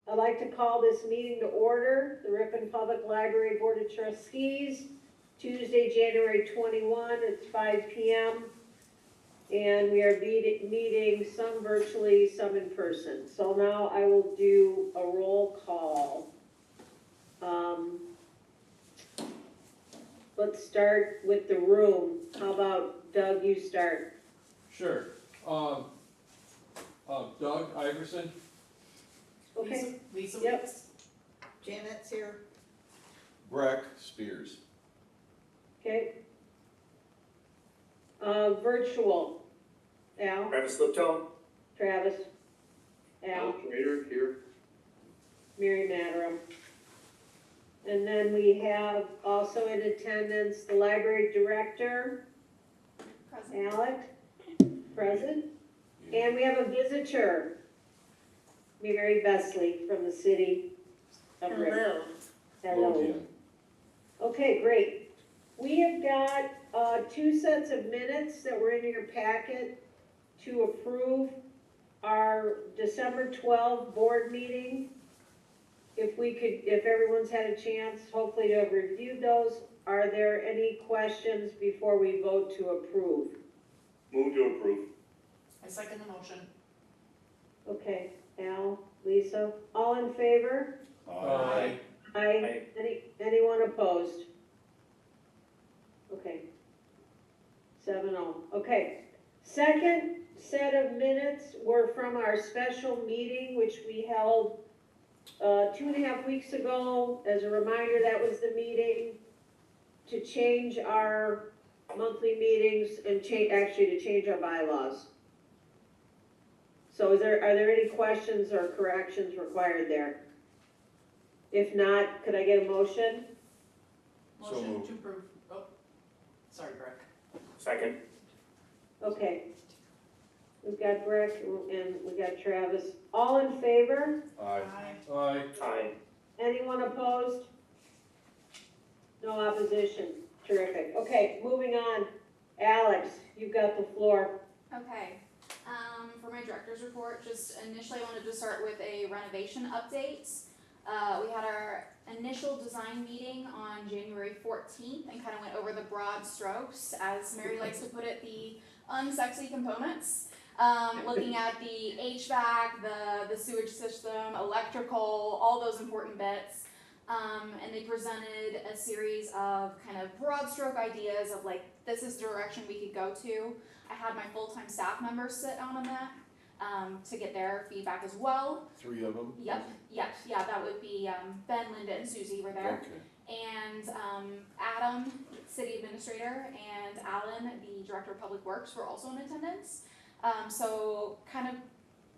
I'd like to call this meeting to order, the Ripon Public Library Board of Trustees, Tuesday, January 21, it's 5 p.m. And we are meeting some virtually, some in person. So now I will do a roll call. Let's start with the room. How about Doug, you start? Sure. Doug Iverson. Okay. Lisa. Yep. Janet's here. Breck Spears. Okay. Virtual. Al? Travis Lipton. Travis? Al? Schrader here. Mary Mataram. And then we have also in attendance the library director, Present. Alex, present. And we have a visitor, Mary Vesley from the city of Ripon. Hello. Lodian. Okay, great. We have got 2 sets of minutes that were in your packet to approve our December 12 board meeting. If everyone's had a chance, hopefully to have reviewed those, are there any questions before we vote to approve? Move to approve. I second the motion. Okay, Al, Lisa, all in favor? Aye. Aye. Anyone opposed? Okay. 7-0. Okay. Second set of minutes were from our special meeting, which we held 2.5 weeks ago. As a reminder, that was the meeting to change our monthly meetings and to change our bylaws. So are there any questions or corrections required there? If not, could I get a motion? So Motion moved. to approve. Oh, sorry, Breck. Second. Okay. We've got Brick and we got Travis. All in favor? Aye. Aye. Aye. Anyone opposed? No opposition. Terrific. Okay, moving on. Alex, you've got the floor. Okay, for my director's report, just initially I wanted to start with a renovation update. We had our initial design meeting on January 14th and kind of went over the broad strokes, as Mary likes to put it, the unsexy components. Looking at the HVAC, the sewage system, electrical, all those important bits. And they presented a series of kind of broad stroke ideas of like, this is the direction we could go to. I had my full-time staff members sit down on that to get their feedback as well. 3 of them? Yeah, that would be Ben, Linda, and Susie were there. Okay. And Adam, city administrator, and Alan, the director of public works, were also in attendance. So kind of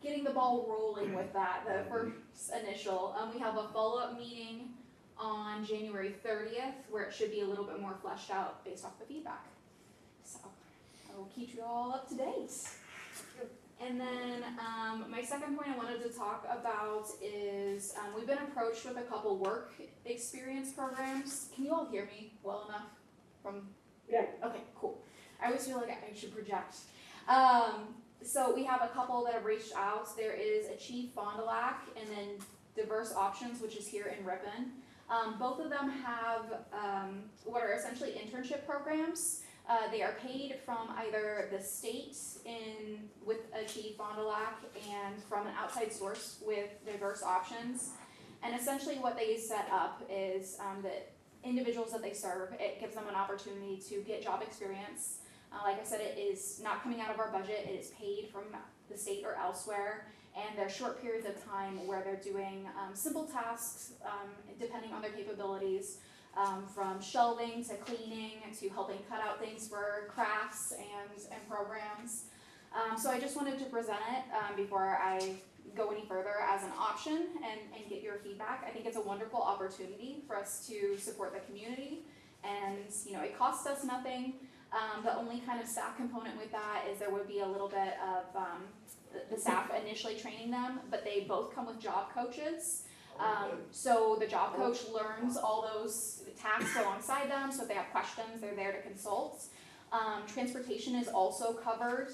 getting the ball rolling with that, the first initial. We have a follow-up meeting on January 30th where it should be a little bit more fleshed out based off the feedback. So I will keep you all up to date. And then my second point I wanted to talk about is we've been approached with a couple work experience programs. Can you all hear me well enough from? Yeah. Okay, cool. I always feel like I should project. So we have a couple that have reached out. There is Achieve Fond du Lac and then Diverse Options, which is here in Ripon. Both of them have what are essentially internship programs. They are paid from either the state with Achieve Fond du Lac and from an outside source with Diverse Options. And essentially what they set up is that individuals that they serve, it gives them an opportunity to get job experience. Like I said, it is not coming out of our budget. It is paid from the state or elsewhere. And there are short periods of time where they're doing simple tasks depending on their capabilities. From shelving to cleaning to helping cut out things for crafts and programs. So I just wanted to present it before I go any further as an option and get your feedback. I think it's a wonderful opportunity for us to support the community, and it costs us nothing. The only kind of staff component with that is there would be a little bit of the staff initially training them, but they both come with job coaches. So the job coach learns all those tasks alongside them, so if they have questions, they're there to consult. Transportation is also covered,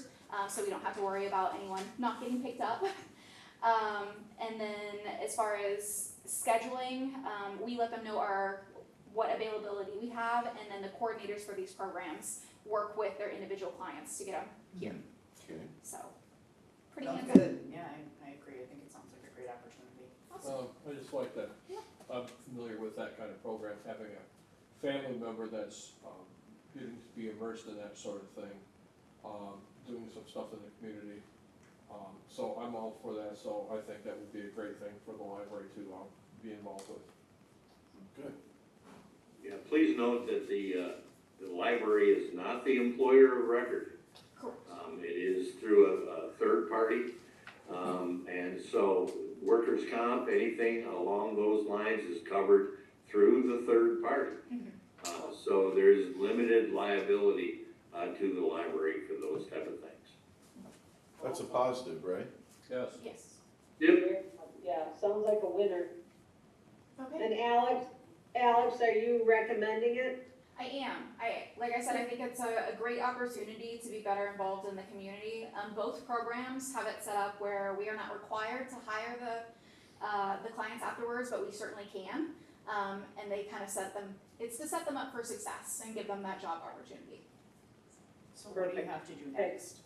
so we don't have to worry about anyone not getting picked up. And then as far as scheduling, we let them know what availability we have, and then the coordinators for these programs work with their individual clients to get them here. Okay. So, pretty Sounds hands-on. good, yeah, I agree, I think it sounds like a great opportunity. Awesome. I just like that. Yeah. I'm familiar with that kind of program, having a family member that's, getting to be immersed in that sort of thing, doing some stuff in the community. So I'm all for that, so I think that would be a great thing for the library to, be involved with. Good. Yeah, please note that the library is not the employer of record. Correct. It is through a third party. And so workers' comp, anything along those lines is covered through the third party. So there's limited liability to the library for those type of things. That's a positive, right? Yes. Yes. Yep. Yeah, sounds like a winner. Okay. And Alex, are you recommending it? I am. Like I said, I think it's a great opportunity to be better involved in the community. Both programs have it set up where we are not required to hire the clients afterwards, but we certainly can. And they kind of it's to set them up for success and give them that job opportunity. So what do you have to do next?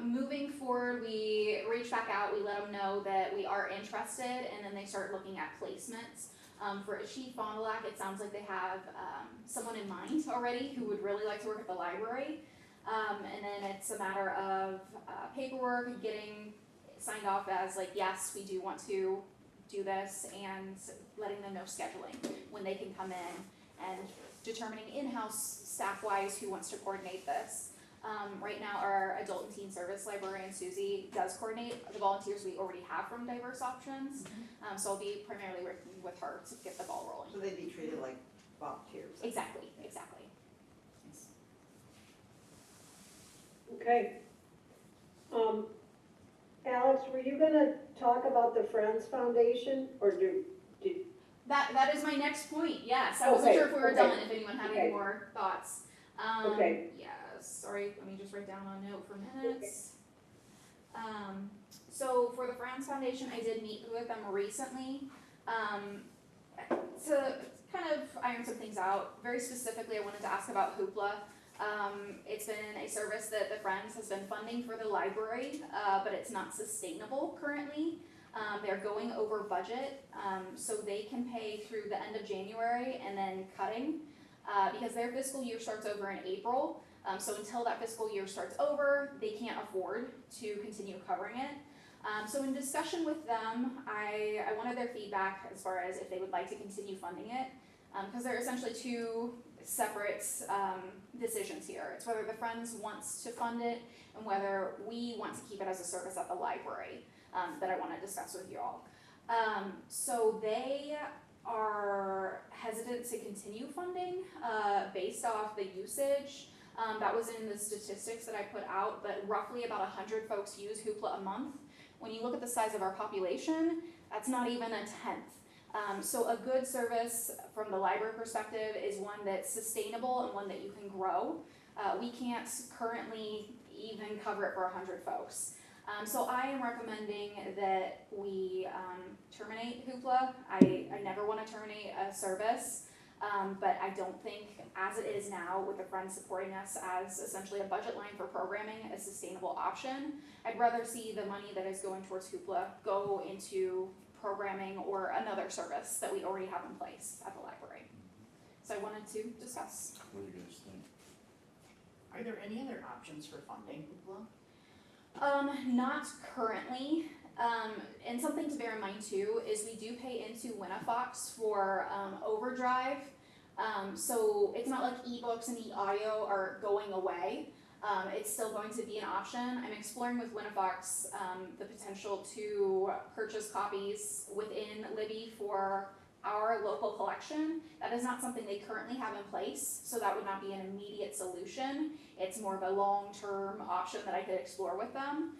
Moving forward, we reach back out, we let them know that we are interested, and then they start looking at placements. For a chief Fond du Lac, it sounds like they have someone in mind already who would really like to work at the library. And then it's a matter of paperwork, getting signed off as like, yes, we do want to do this, and letting them know scheduling, when they can come in, and determining in-house staff-wise who wants to coordinate this. Right now, our adult and teen service librarian, Susie, does coordinate the volunteers we already have from Diverse Options. So I'll be primarily working with her to get the ball rolling. So they'd be treated like volunteers? Exactly. Yes. Okay. Alex, were you gonna talk about the Friends Foundation, or did, That is my next point, yes. I wasn't Okay, sure if we were okay, done, if anyone had any okay. more thoughts. Okay. Yes, sorry, let me just write down a note for minutes. So for the Friends Foundation, I did meet with them recently, to kind of iron some things out. Very specifically, I wanted to ask about Hoopla. It's been a service that the Friends has been funding for the library, but it's not sustainable currently. They're going over budget, so they can pay through the end of January and then cutting, because their fiscal year starts over in April. So until that fiscal year starts over, they can't afford to continue covering it. So in discussion with them, I wanted their feedback as far as if they would like to continue funding it, because there are essentially two separate decisions here. It's whether the Friends wants to fund it and whether we want to keep it as a service at the library, that I want to discuss with you all. So they are hesitant to continue funding based off the usage. That was in the statistics that I put out, but roughly about 100 folks use Hoopla a month. When you look at the size of our population, that's not even a tenth. So a good service from the library perspective is one that's sustainable and one that you can grow. We can't currently even cover it for 100 folks. So I am recommending that we terminate Hoopla. I never want to terminate a service, but I don't think, as it is now, with the Friends supporting us as essentially a budget line for programming, a sustainable option. I'd rather see the money that is going towards Hoopla go into programming or another service that we already have in place at the library. So I wanted to discuss. What do you guys think? Are there any other options for funding Hoopla? Not currently. And something to bear in mind too is we do pay into WinnaFox for Overdrive. So it's not like ebooks and e-audio are going away. It's still going to be an option. I'm exploring with WinnaFox the potential to purchase copies within Libby for our local collection. That is not something they currently have in place, so that would not be an immediate solution. It's more of a long-term option that I could explore with them.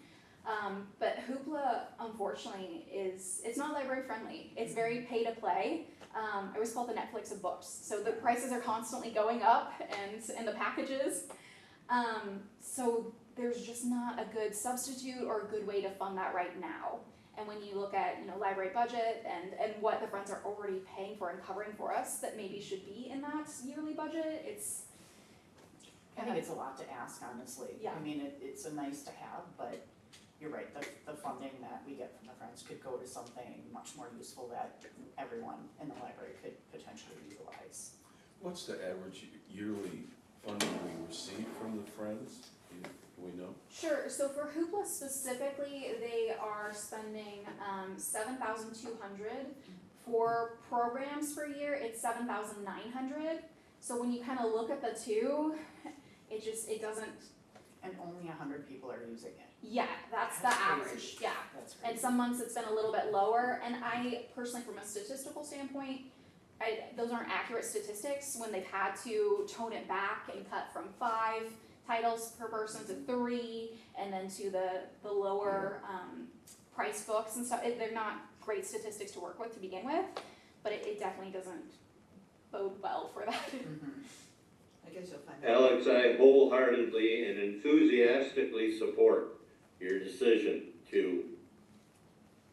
But Hoopla, unfortunately, it's not library friendly. It's very pay to play. I always call it the Netflix of books. So the prices are constantly going up, and the packages. So there's just not a good substitute or a good way to fund that right now. And when you look at, you know, library budget and what the Friends are already paying for and covering for us, that maybe should be in that yearly budget, I think it's a lot to ask, honestly. Yeah. I mean, it's a nice to have, but you're right, the funding that we get from the Friends could go to something much more useful that everyone in the library could potentially utilize. What's the average yearly funding we receive from the Friends? Do we know? Sure, so for Hoopla specifically, they are spending $7,200. For programs per year, it's $7,900. So when you kind of look at the two, it doesn't, And only 100 people are using it. yeah, that's the That's crazy. average, yeah. That's crazy. And some months it's been a little bit lower, and I personally, from a statistical standpoint, those aren't accurate statistics when they've had to tone it back and cut from 5 titles per person to 3, and then to the lower price books and stuff. They're not great statistics to work with to begin with, but it definitely doesn't bode well for that. Mhm. I guess you'll find out. Alex, I wholeheartedly and enthusiastically support your decision to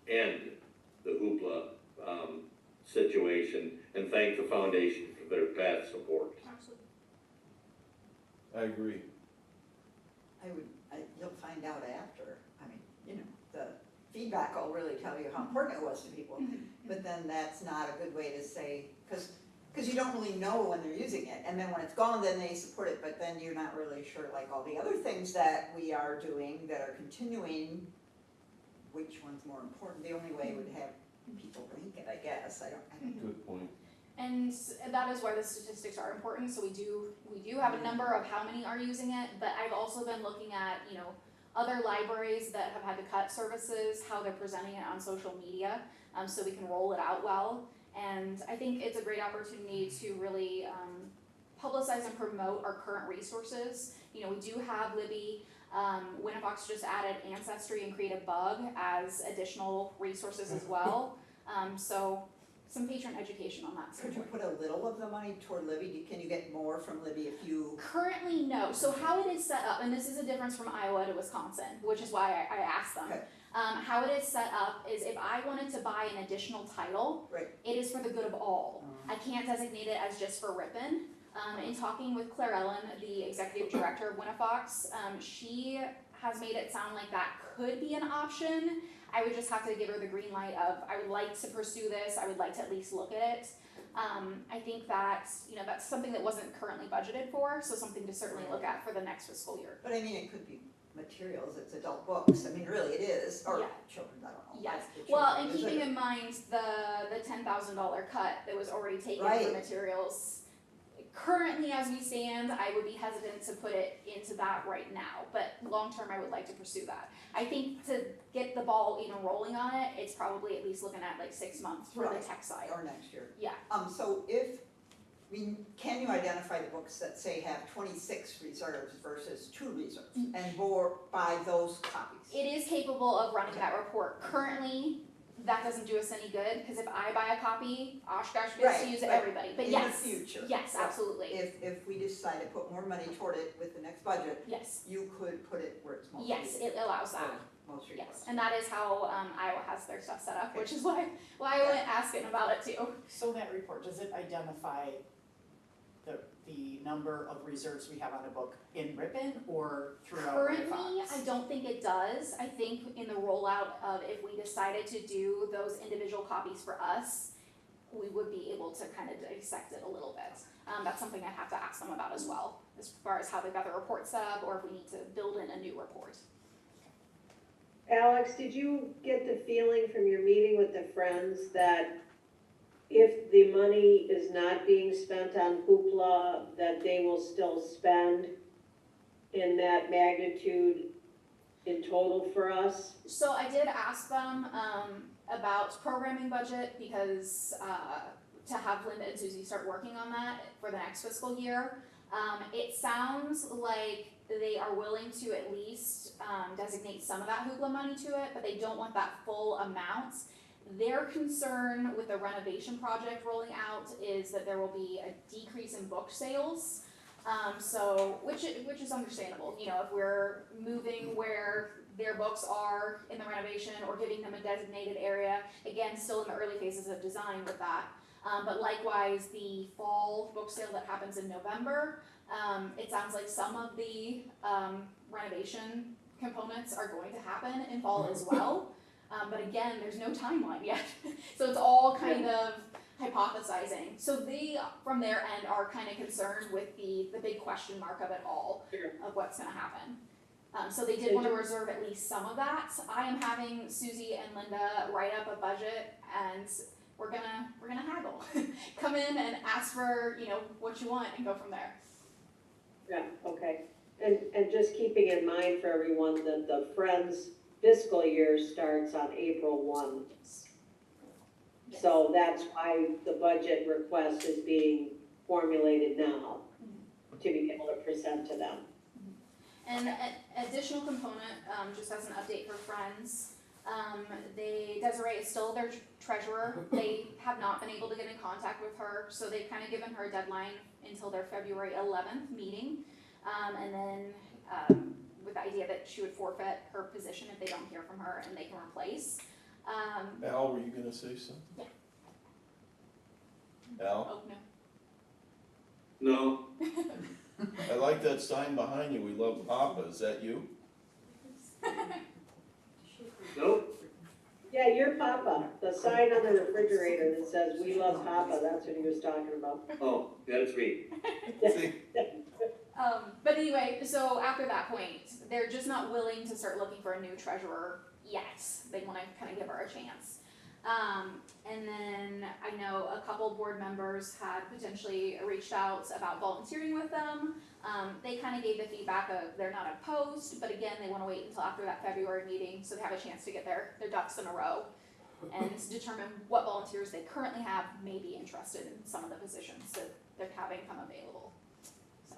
end the Hoopla situation and thank the foundation for their past support. Absolutely. I agree. You'll find out after. I mean, you know, the feedback will really tell you how important it was to people. But then that's not a good way to say, because you don't really know when they're using it. And then when it's gone, then they support it, but then you're not really sure, like all the other things that we are doing that are continuing, which one's more important. The only way would have people rank it, I guess. I don't know. Good point. And that is why the statistics are important, so we do have a number of how many are using it, but I've also been looking at, you know, other libraries that have had to cut services, how they're presenting it on social media, so we can roll it out well. And I think it's a great opportunity to really publicize and promote our current resources. You know, we do have Libby. Winnafox just added Ancestry and Creative Bug as additional resources as well. So some patron education on that. Could you put a little of the money toward Libby? Can you get more from Libby if you? Currently, no. So how it is set up, and this is a difference from Iowa to Wisconsin, which is why I asked them. Okay. How it is set up is if I wanted to buy an additional title, Right. it is for the good of all. I can't designate it as just for Ripon. In talking with Claire Ellen, the executive director of Winnafox, she has made it sound like that could be an option. I would just have to give her the green light of, I would like to pursue this, I would like to at least look at it. I think that, you know, that's something that wasn't currently budgeted for, so something to certainly look at for the next fiscal year. But I mean, it could be materials, it's adult books, I mean, really it is, or Yeah. children, I don't know. Yes, Like the well, children, and is keeping it? in mind the $10,000 cut that was already taken Right. for materials, currently as we stand, I would be hesitant to put it into that right now, but long-term, I would like to pursue that. I think to get the ball even rolling on it, it's probably at least looking at like 6 months for the Right. tech side. Or next year. Yeah. So can you identify the books that say have 26 reserves versus 2 reserves? And buy those copies? It is capable of running that report. Currently, that doesn't do us any good, because if I buy a copy, Oshkosh gets to Right, use it, but everybody, but yes. In the future. Yes, yeah, absolutely, If we decide to put more money toward it with the next budget, yes, you could put it where it's most yes, needed. it allows that. Most Yes, requested. and that is how Iowa has their stuff set up, which is why I went asking about it too. So that report, does it identify the number of reserves we have on a book in Ripon or throughout Currently, Winnafox? I don't think it does. I think in the rollout of if we decided to do those individual copies for us, we would be able to kind of dissect it a little bit. That's something I'd have to ask them about as well, as far as how they've got the report set up or if we need to build in a new report. Alex, did you get the feeling from your meeting with the Friends that if the money is not being spent on Hoopla, that they will still spend in that magnitude in total for us? So I did ask them about programming budget because to have Linda and Susie start working on that for the next fiscal year. It sounds like they are willing to at least designate some of that Hoopla money to it, but they don't want that full amount. Their concern with the renovation project rolling out is that there will be a decrease in book sales. So, which is understandable, you know, if we're moving where their books are in the renovation or giving them a designated area. Again, still in the early phases of design with that. But likewise, the fall book sale that happens in November, it sounds like some of the renovation components are going to happen in fall as well. But again, there's no timeline yet. So it's all kind of hypothesizing. So they, from their end, are kind of concerned with the big question mark of it all, of what's gonna happen. So they did want to reserve at least some of that. I am having Susie and Linda write up a budget, and we're gonna haggle. Come in and ask for, what you want and go from there. Yeah, okay. And just keeping in mind for everyone that the Friends fiscal year starts on April 1. So that's why the budget request is being formulated now, to be able to present to them. And an additional component, just as an update for Friends, Desiree is still their treasurer. They have not been able to get in contact with her, so they've kind of given her a deadline until their February 11th meeting. And then with the idea that she would forfeit her position if they don't hear from her and they can replace. Al, were you gonna say something? Yeah. Al, Oh, No, I like that sign behind you, we love Papa, is that you? nope, Yeah, your Papa, the sign on the refrigerator that says, "We love Papa," that's what he was talking about. oh, that's me. See, But anyway, so after that point, they're just not willing to start looking for a new treasurer yet. They want to kind of give her a chance. And then I know a couple board members had potentially reached out about volunteering with them. They kind of gave the feedback of they're not opposed, but again, they want to wait until after that February meeting so they have a chance to get their ducks in a row and determine what volunteers they currently have may be interested in some of the positions that they're having come available. So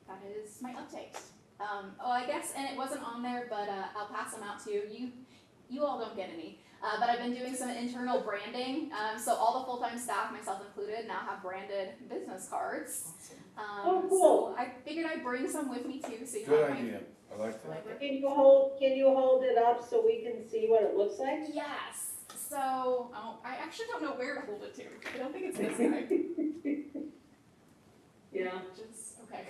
that is my update. I guess, and it wasn't on there, but I'll pass them out to you. You all don't get any. But I've been doing some internal branding. So all the full-time staff, myself included, now have branded business cards. Oh, cool. So I figured I'd bring some with me too, so you good have my idea, I like that. Can you hold it up so we can see what it looks like? Yes. So I actually don't know where to hold it to. I don't think it's this side. Yeah. Just okay.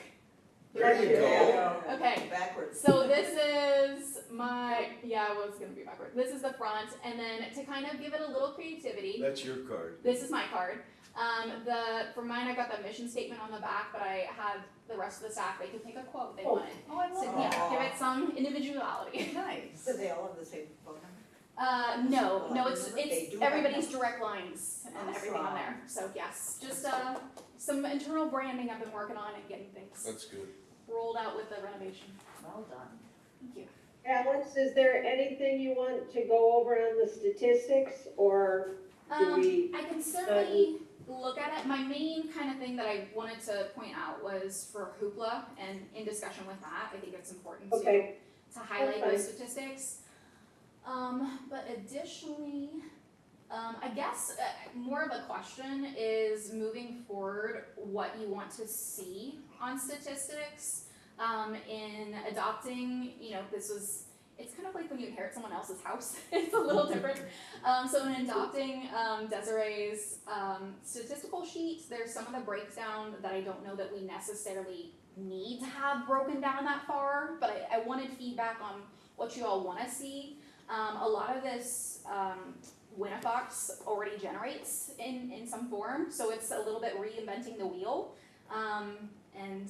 There you go. Okay. Backwards. So this is well, it's gonna be backward. This is the front, and then to kind of give it a little creativity, That's your card. this is my card. For mine, I got the mission statement on the back, but I had the rest of the staff, they could pick a quote they wanted. Oh, I So love yeah, that. give it some individuality. Nice. Do they all have the same phone number? No, it's They do have everybody's them. direct lines and everything on there. So yes, just some internal branding I've been working on and getting things That's good. rolled out with the renovation. Well done. Thank you. Alex, is there anything you want to go over on the statistics, or do we? I can certainly look at it. My main kind of thing that I wanted to point out was for Hoopla, and in discussion with that, I think it's important Okay. to highlight That's those statistics. But additionally, I guess more of a question is moving forward what you want to see on statistics. In adopting, it's kind of like when you inherit someone else's house. It's a little different. So in adopting Desiree's statistical sheet, there's some of the breakdown that I don't know that we necessarily need to have broken down that far, but I wanted feedback on what you all want to see. A lot of this Winnifox already generates in some form, so it's a little bit reinventing the wheel. And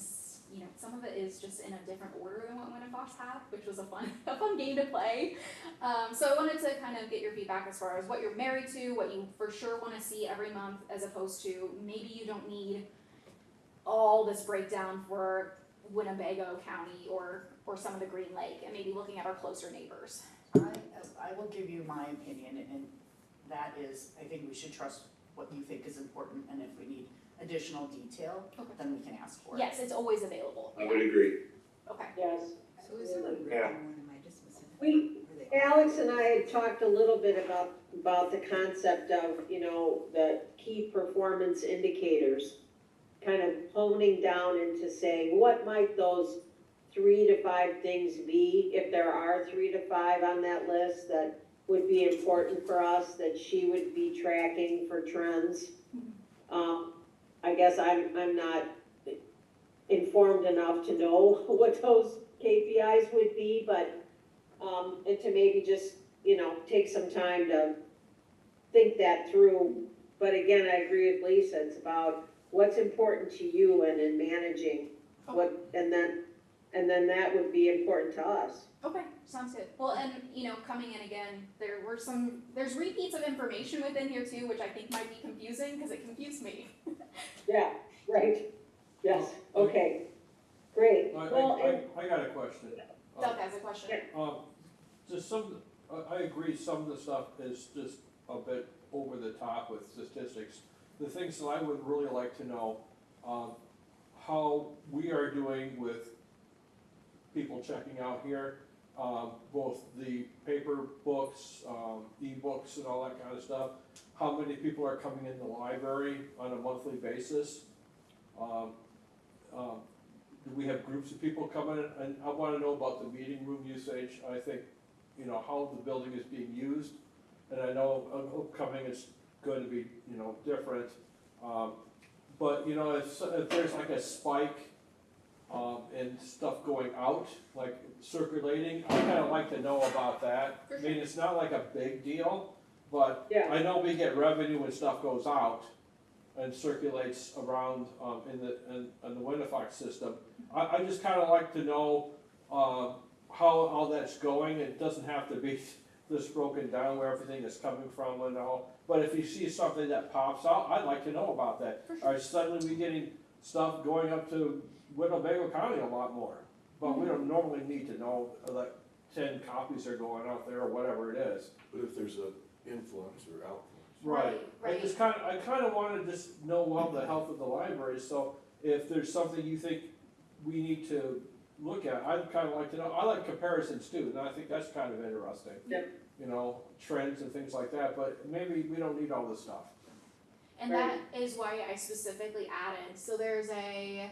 some of it is just in a different order than what Winnifox had, which was a fun game to play. So I wanted to kind of get your feedback as far as what you're married to, what you for sure want to see every month, as opposed to maybe you don't need all this breakdown for Winnebago County or some of the Green Lake, and maybe looking at our closer neighbors. I will give you my opinion, and that is, I think we should trust what you think is important, and if we need additional detail, Okay. then we can ask for it. Yes, it's always available. I would agree. Okay. Yes. So is there a written Yeah. one, am I just missing? We- Are they- Alex and I had talked a little bit about the concept of, the key performance indicators, kind of honing down into saying, what might those 3 to 5 things be, if there are 3 to 5 on that list that would be important for us, that she would be tracking for trends. I guess I'm not informed enough to know what those KPIs would be, but, and to maybe just, take some time to think that through. But again, I agree with Lisa, it's about what's important to you and in managing what, and then that would be important to us. Okay, sounds good. Well, and, coming in again, there's repeats of information within here too, which I think might be confusing, because it confused me. Yeah, right, yes, okay, great. Well, I got a question. Doug has a question. Just I agree, some of the stuff is just a bit over the top with statistics. The things that I would really like to know, how we are doing with people checking out here, both the paper books, e-books and all that kind of stuff. How many people are coming in the library on a monthly basis? Do we have groups of people coming in? And I wanna know about the meeting room usage. I think, how the building is being used. And I know upcoming it's going to be, different. But, if there's like a spike and stuff going out, like circulating, I kinda like to know about that. I mean, it's not like a big deal, but Yeah. I know we get revenue when stuff goes out and circulates around in the Winnifox system. I just kinda like to know how all that's going. It doesn't have to be this broken down where everything is coming from and all. But if you see something that pops out, I'd like to know about that. Are suddenly we getting stuff going up to Winnebago County a lot more? But we don't normally need to know, like 10 copies are going out there or whatever it is. But if there's an influx or outflux. Right. I kinda wanna just know how the health of the library is, so if there's something you think we need to look at, I'd kinda like to know. I like comparisons too, and I think that's kind of interesting. Yep. Trends and things like that, but maybe we don't need all this stuff. And that is why I specifically added, so there's a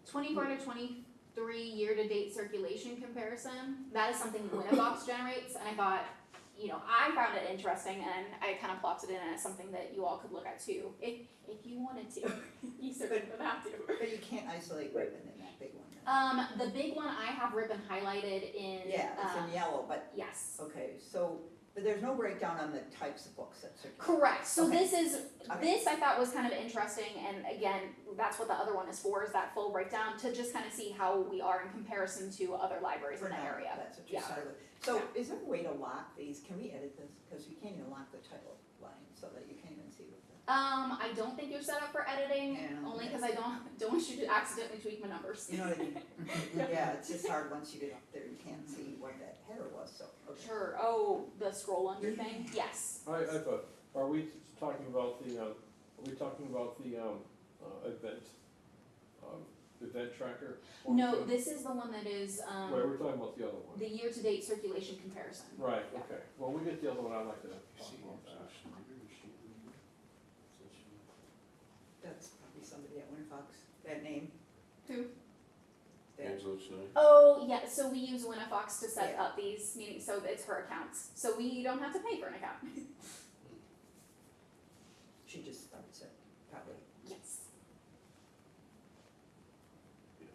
24 to 23 year-to-date circulation comparison. That is something Winnifox generates, and I thought, I found it interesting, and I kind of plopped it in as something that you all could look at too, if you wanted to. You certainly would have to. But you can't isolate Ripon in that big one. The big one I have Ripon highlighted in. Yeah, it's in yellow, but, Yes. okay, so, but there's no breakdown on the types of books that circulate. Correct, so Okay. this I thought was kind of interesting, and again, that's what the other one is for, is that full breakdown, to just kind of see how we are in comparison to other libraries For in that now, area. that's what you Yeah. started with. So Yeah. is there a way to lock these? Can we edit this? Because you can't even lock the title line so that you can't even see what the. I don't think you're set up for editing, Yeah, only okay. because I don't want you to accidentally tweak my numbers. You know what I mean? Yeah, it's just hard once you get up there, you can't see what that header was, so, okay. Sure, the scroll under thing, yes. I thought, are we talking about the event tracker? No, this is the one that is, Right, we're talking about the other one. the year-to-date circulation comparison. Right, Yeah. okay. Well, we get the other one, I'd like to You talk see about that. Angela Schneider, is she leaving? That's probably somebody at Winnifox, that name. Who? That- Angela Schneider? Oh, yeah, so we use Winnifox to set Yeah. up these meetings, so it's her accounts, so we don't have to pay for an account. She just starts it, probably. Yes.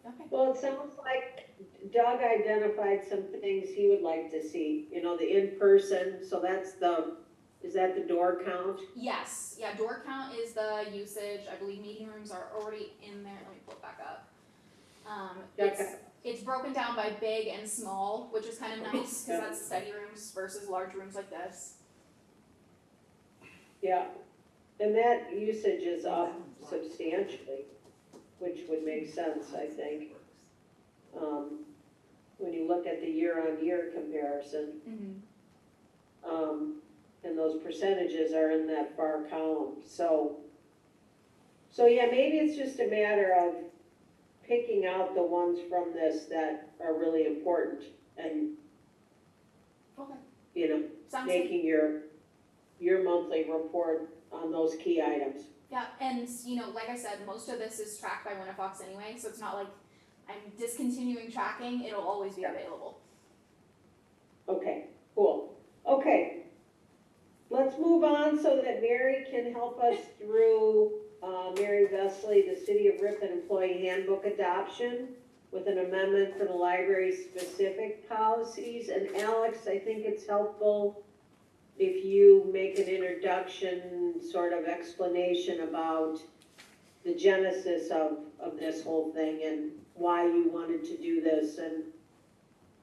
Okay. Well, it sounds like Doug identified some things he would like to see, the in-person, so is that the door count? Yes, yeah, door count is the usage, I believe meeting rooms are already in there, let me pull it back up. It's broken down by big and small, which is kind of nice, cause that's study rooms versus large rooms like this. Yeah, and that usage is up substantially, which would make sense, I think. When you look at the year-on-year comparison, and those percentages are in that far column, so yeah, maybe it's just a matter of picking out the ones from this that are really important and, Okay, sounds good. making your monthly report on those key items. Yeah, and like I said, most of this is tracked by Winnifox anyway, so it's not like I'm discontinuing tracking, it'll always be Yeah. available. Okay, cool. Okay. Let's move on so that Mary can help us through, Mary Vesley, the City of Ripon Employee Handbook adoption with an amendment for the library-specific policies. And Alex, I think it's helpful if you make an introduction, sort of explanation about the genesis of this whole thing and why you wanted to do this and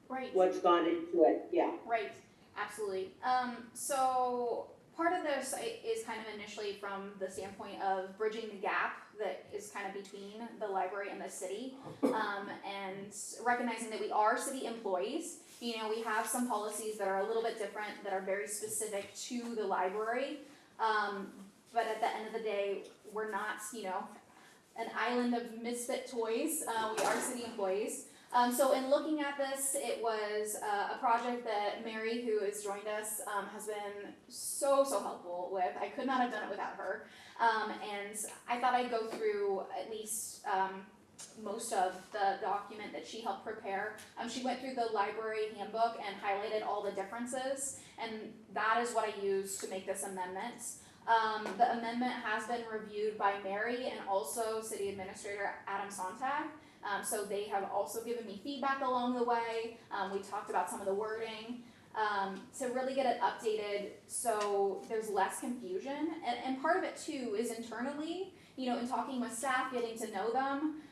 Right. what's gone into it, yeah. Right, absolutely. So part of this is kind of initially from the standpoint of bridging the gap that is kind of between the library and the city, and recognizing that we are city employees. You know, we have some policies that are a little bit different, that are very specific to the library. But at the end of the day, we're not, you know, an island of misfit toys. We are city employees. So in looking at this, it was a project that Mary, who has joined us, has been so helpful with. I could not have done it without her. And I thought I'd go through at least most of the document that she helped prepare. She went through the library handbook and highlighted all the differences, and that is what I used to make this amendment. The amendment has been reviewed by Mary and also City Administrator Adam Sontag. So they have also given me feedback along the way. We talked about some of the wording to really get it updated so there's less confusion. And part of it too is internally, you know, in talking with staff, getting to know them.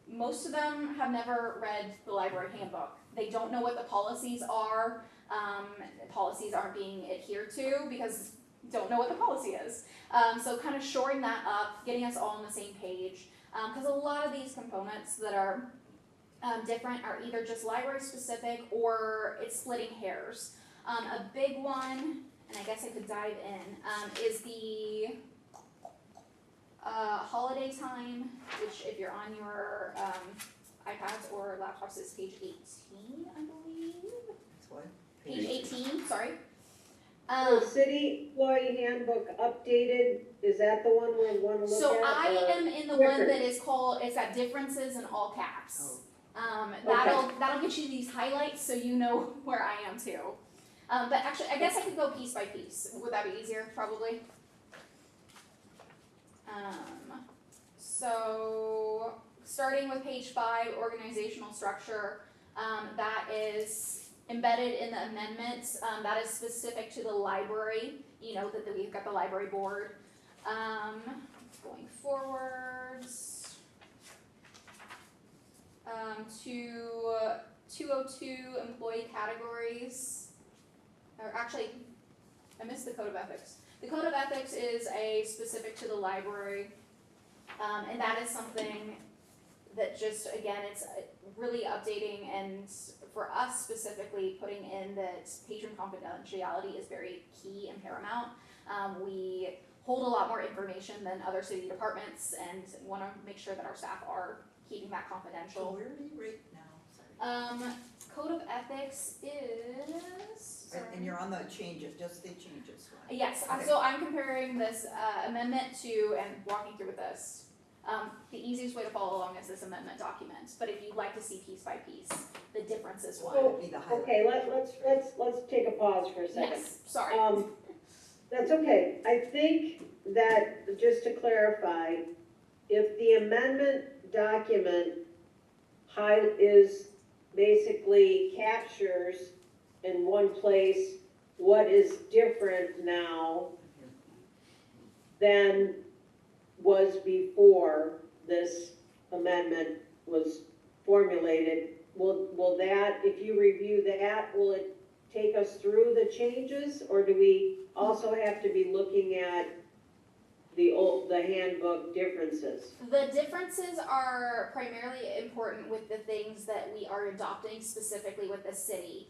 Most of them have never read the library handbook. They don't know what the policies are. Policies aren't being adhered to because don't know what the policy is. So kind of shoring that up, getting us all on the same page. Because a lot of these components that are different are either just library specific or it's splitting hairs. A big one, and I guess I could dive in, is the holiday time, which if you're on your iPads or laptops is page 18, I believe. That's what? Page 18, sorry. So city employee handbook updated, is that the one we want to look at? So I or am in the one quicker? that is called, it's got differences in all caps. Oh. That'll get you these highlights so you know where I am too. But actually, I guess I could go piece by piece. Would that be easier? Probably. So starting with page 5, organizational structure, that is embedded in the amendments, that is specific to the library. You know that we've got the library board. Going forwards to 202 employee categories, or actually, I missed the code of ethics. The code of ethics is a specific to the library, and that is something that just, again, it's really updating, and for us specifically, putting in that patron confidentiality is very key and paramount. We hold a lot more information than other city departments and want to make sure that our staff are keeping that So confidential. where are you right now? Sorry. Code of ethics is, And you're on the changes, just the changes, right? yes, Okay. so I'm comparing this amendment to, and walking through with this. The easiest way to follow along is this amendment document, but if you'd like to see piece by piece, the differences one. What would be the highlight? Okay, let's take a pause for a second. Yes, sorry. That's okay. I think that, just to clarify, if the amendment document is basically captures in one place what is different now than was before this amendment was formulated, will that, if you review that, will it take us through the changes, or do we also have to be looking at the handbook differences? The differences are primarily important with the things that we are adopting specifically with the city.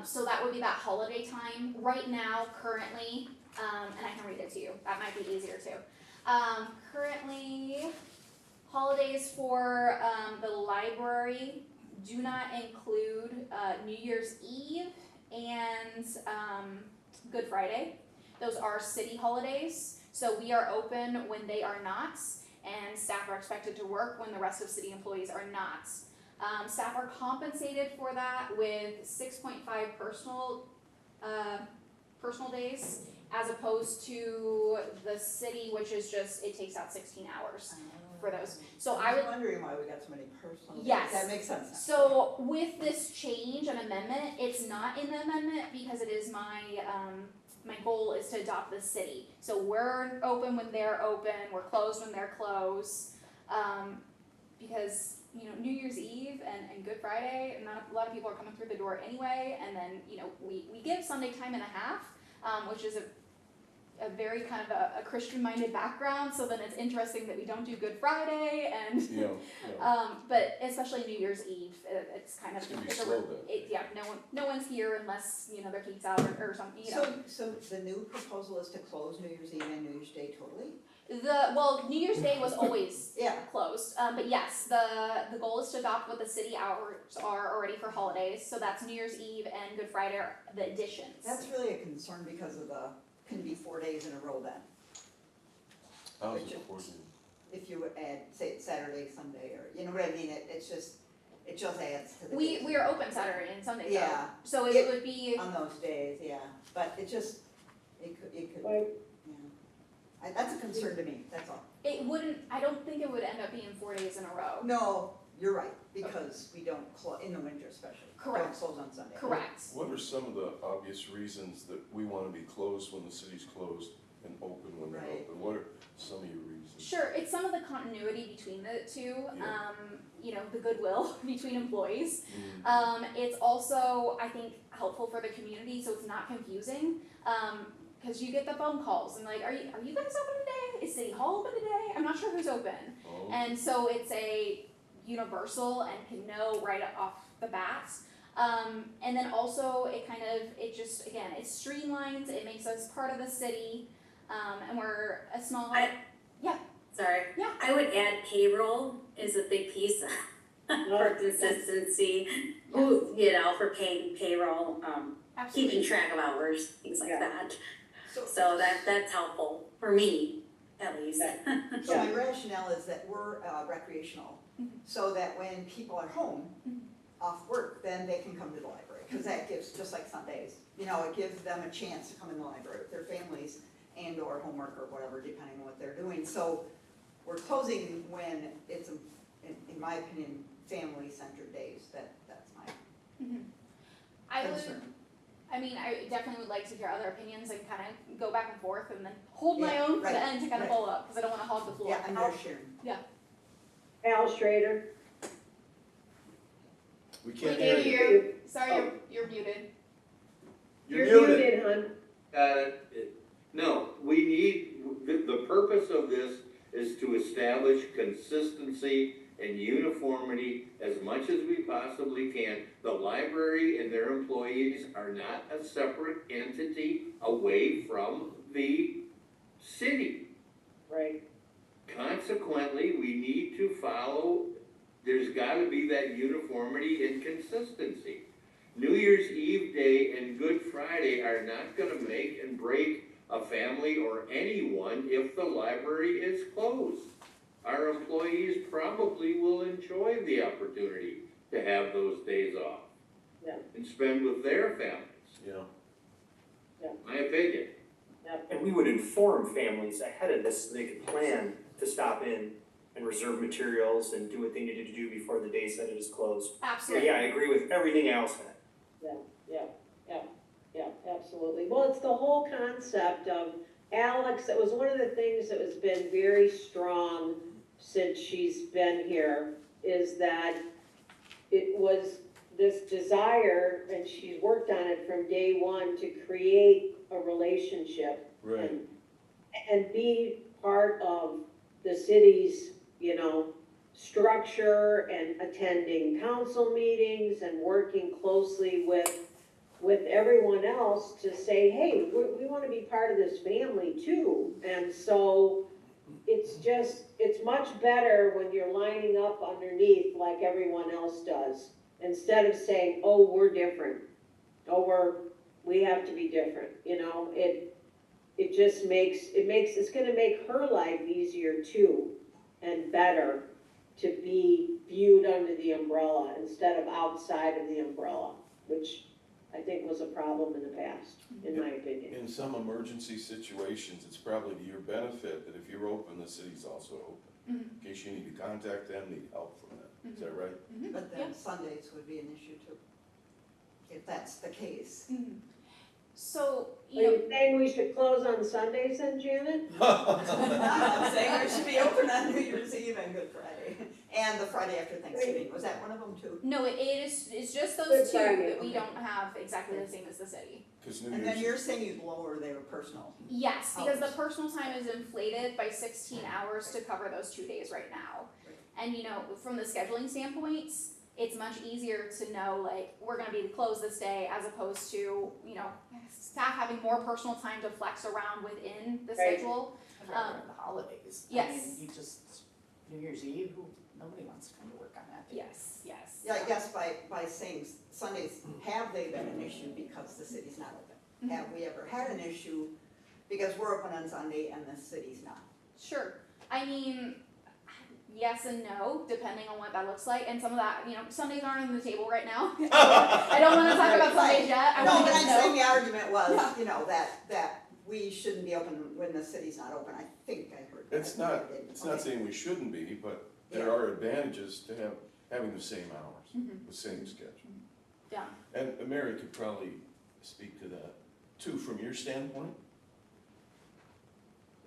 So that would be that holiday time. Right now, currently, and I can read it to you, that might be easier too. Currently, holidays for the library do not include New Year's Eve and Good Friday. Those are city holidays, so we are open when they are not. and staff are expected to work when the rest of city employees are not. Staff are compensated for that with 6.5 personal days, as opposed to the city, which is just, it takes out 16 hours for those. So I was would, wondering why we got so many personal days. Yes. That makes sense now. so with this change and amendment, it's not in the amendment because it is my goal is to adopt the city. So we're open when they're open, we're closed when they're closed. Because, New Year's Eve and Good Friday, not a lot of people are coming through the door anyway, and then, we give Sunday time and a half, which is a very kind of a Christian-minded background, so then it's interesting that we don't do Good Friday, and, but especially New Year's Eve, it's kind of. It's gonna be a- slow then. Yeah, no one's here unless, their kids out or something, So the new proposal is to close New Year's Eve and New Year's Day totally? New Year's Day was always Yeah. closed, but yes, the goal is to adopt what the city hours are already for holidays, so that's New Year's Eve and Good Friday are the additions. That's really a concern because of can be 4 days in a row then. How's Which it is- coordinated? If you add, say it's Saturday, Sunday, or, you know what I mean, it just adds to the days. We are open Saturday and Sunday though, Yeah, so it would be, on those days, yeah, but it could, Right. yeah. That's a concern to me, that's all. I don't think it would end up being 4 days in a row. No, you're right, because we don't in the winter especially. Correct. Don't close on Sunday. Correct. What are some of the obvious reasons that we wanna be closed when the city's closed and open when they're Right. open? What are some of your reasons? Sure, it's some of the continuity between the two, Yeah. the goodwill between employees. Mm. It's also, I think, helpful for the community, so it's not confusing. Cause you get the phone calls and like, are you guys open today? Is City Hall open today? I'm not sure who's open. Oh, And so it's a universal and can know right off the bat. And then also it streamlines, it makes us part of the city, and we're a small. Sorry. Yeah. I would add payroll is a big piece for consistency. For paying payroll, Absolutely. keeping track of hours, things like Yeah. that. So- So that's helpful for me, at least. So my rationale is that we're recreational, so that when people are home, off work, then they can come to the library, because that gives, just like Sundays, it gives them a chance to come in the library with their families and or homework or whatever, depending on what they're doing. So we're closing when it's, in my opinion, family-centered days, that's my concern. I definitely would like to hear other opinions and kind of go back and forth and then hold my Yeah, own for the right, end to kind of right. pull up, because I don't want to hog the floor. Yeah, I'm just sharing. Al Schrader? we We can't can't hear hear you. you. Sorry, you're muted. You're muted, hon. No, we need, the purpose of this is to establish consistency and uniformity as much as we possibly can. The library and their employees are not a separate entity away from the city. Right. Consequently, we need to follow, there's gotta be that uniformity and consistency. New Year's Eve day and Good Friday are not gonna make and break a family or anyone if the library is closed. Our employees probably will enjoy the opportunity to have those days off. Yeah. And spend with their families, Yeah. my opinion. And we would inform families ahead of this so they could plan to stop in and reserve materials and do what they needed to do before the day said it is closed. So Absolutely. yeah, I agree with everything Al said. Yeah, absolutely. Well, it's the whole concept of Alex, it was one of the things that has been very strong since she's been here, is that it was this desire, and she's worked on it from day one, to create a relationship Right. and be part of the city's, structure, and attending council meetings and working closely with everyone else to say, hey, we want to be part of this family too. And so it's much better when you're lining up underneath like everyone else does, instead of saying, oh, we're different. Oh, we have to be different, it's gonna make her life easier too. and better to be viewed under the umbrella instead of outside of the umbrella, which I think was a problem in the past, in my opinion. In some emergency situations, it's probably to your benefit that if you're open, the city's also open. In case you need to contact them, need help from them. Is that right? But then Sundays would be an issue too, if that's the case. So, Are you know, you saying we should close on Sundays then, Janet? I'm saying we should be open on New Year's Eve and Good Friday, and the Friday after Thanksgiving, was that one of them too? no, it's just Good those two Friday, that we okay. don't have exactly the same as the city. 'Cause New And then Year's, you're saying you'd lower their personal. Yes, because the Hours. personal time is inflated by 16 hours to cover those 2 days right now. And you know, from the scheduling standpoint, it's much easier to know, like, we're gonna be closed this day as opposed to, you know, staff having more personal time to flex around within the Right. schedule. And rather than the holidays. yes. I mean, you just, New Year's Eve, nobody wants to come to work on that day. Yes, yes. Yeah, I guess by saying Sundays, have they been an issue because the city's not open? Have we ever had an issue because we're open on Sunday and the city's not? Sure. I mean, yes and no, depending on what that looks like. And some of that, you know, Sundays aren't on the table right now. I don't wanna talk about Sundays yet. I No, wanna but get I'm to know. saying the argument was, you know, that we shouldn't be open when the city's not open, I think I heard that. it's not, I didn't. it's not Okay. saying we shouldn't be, but there Yeah. are advantages to having the same hours, the same schedule. Yeah. And Mary could probably speak to that too, from your standpoint.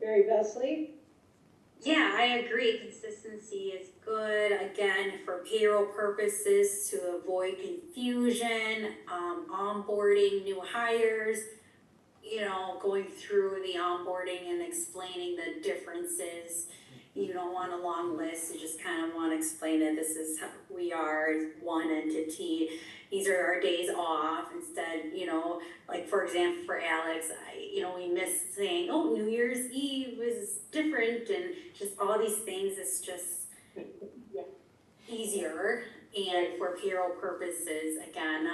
Mary Vesley? Yeah, I agree. Consistency is good, again, for payroll purposes, to avoid confusion, onboarding new hires, you know, going through the onboarding and explaining the differences. You don't want a long list, you just kind of want to explain that this is how we are, one entity. These are our days off instead, you know, like for example, for Alex, we miss saying, oh, New Year's Eve is different, and just all these things, it's just easier. And for payroll purposes, again,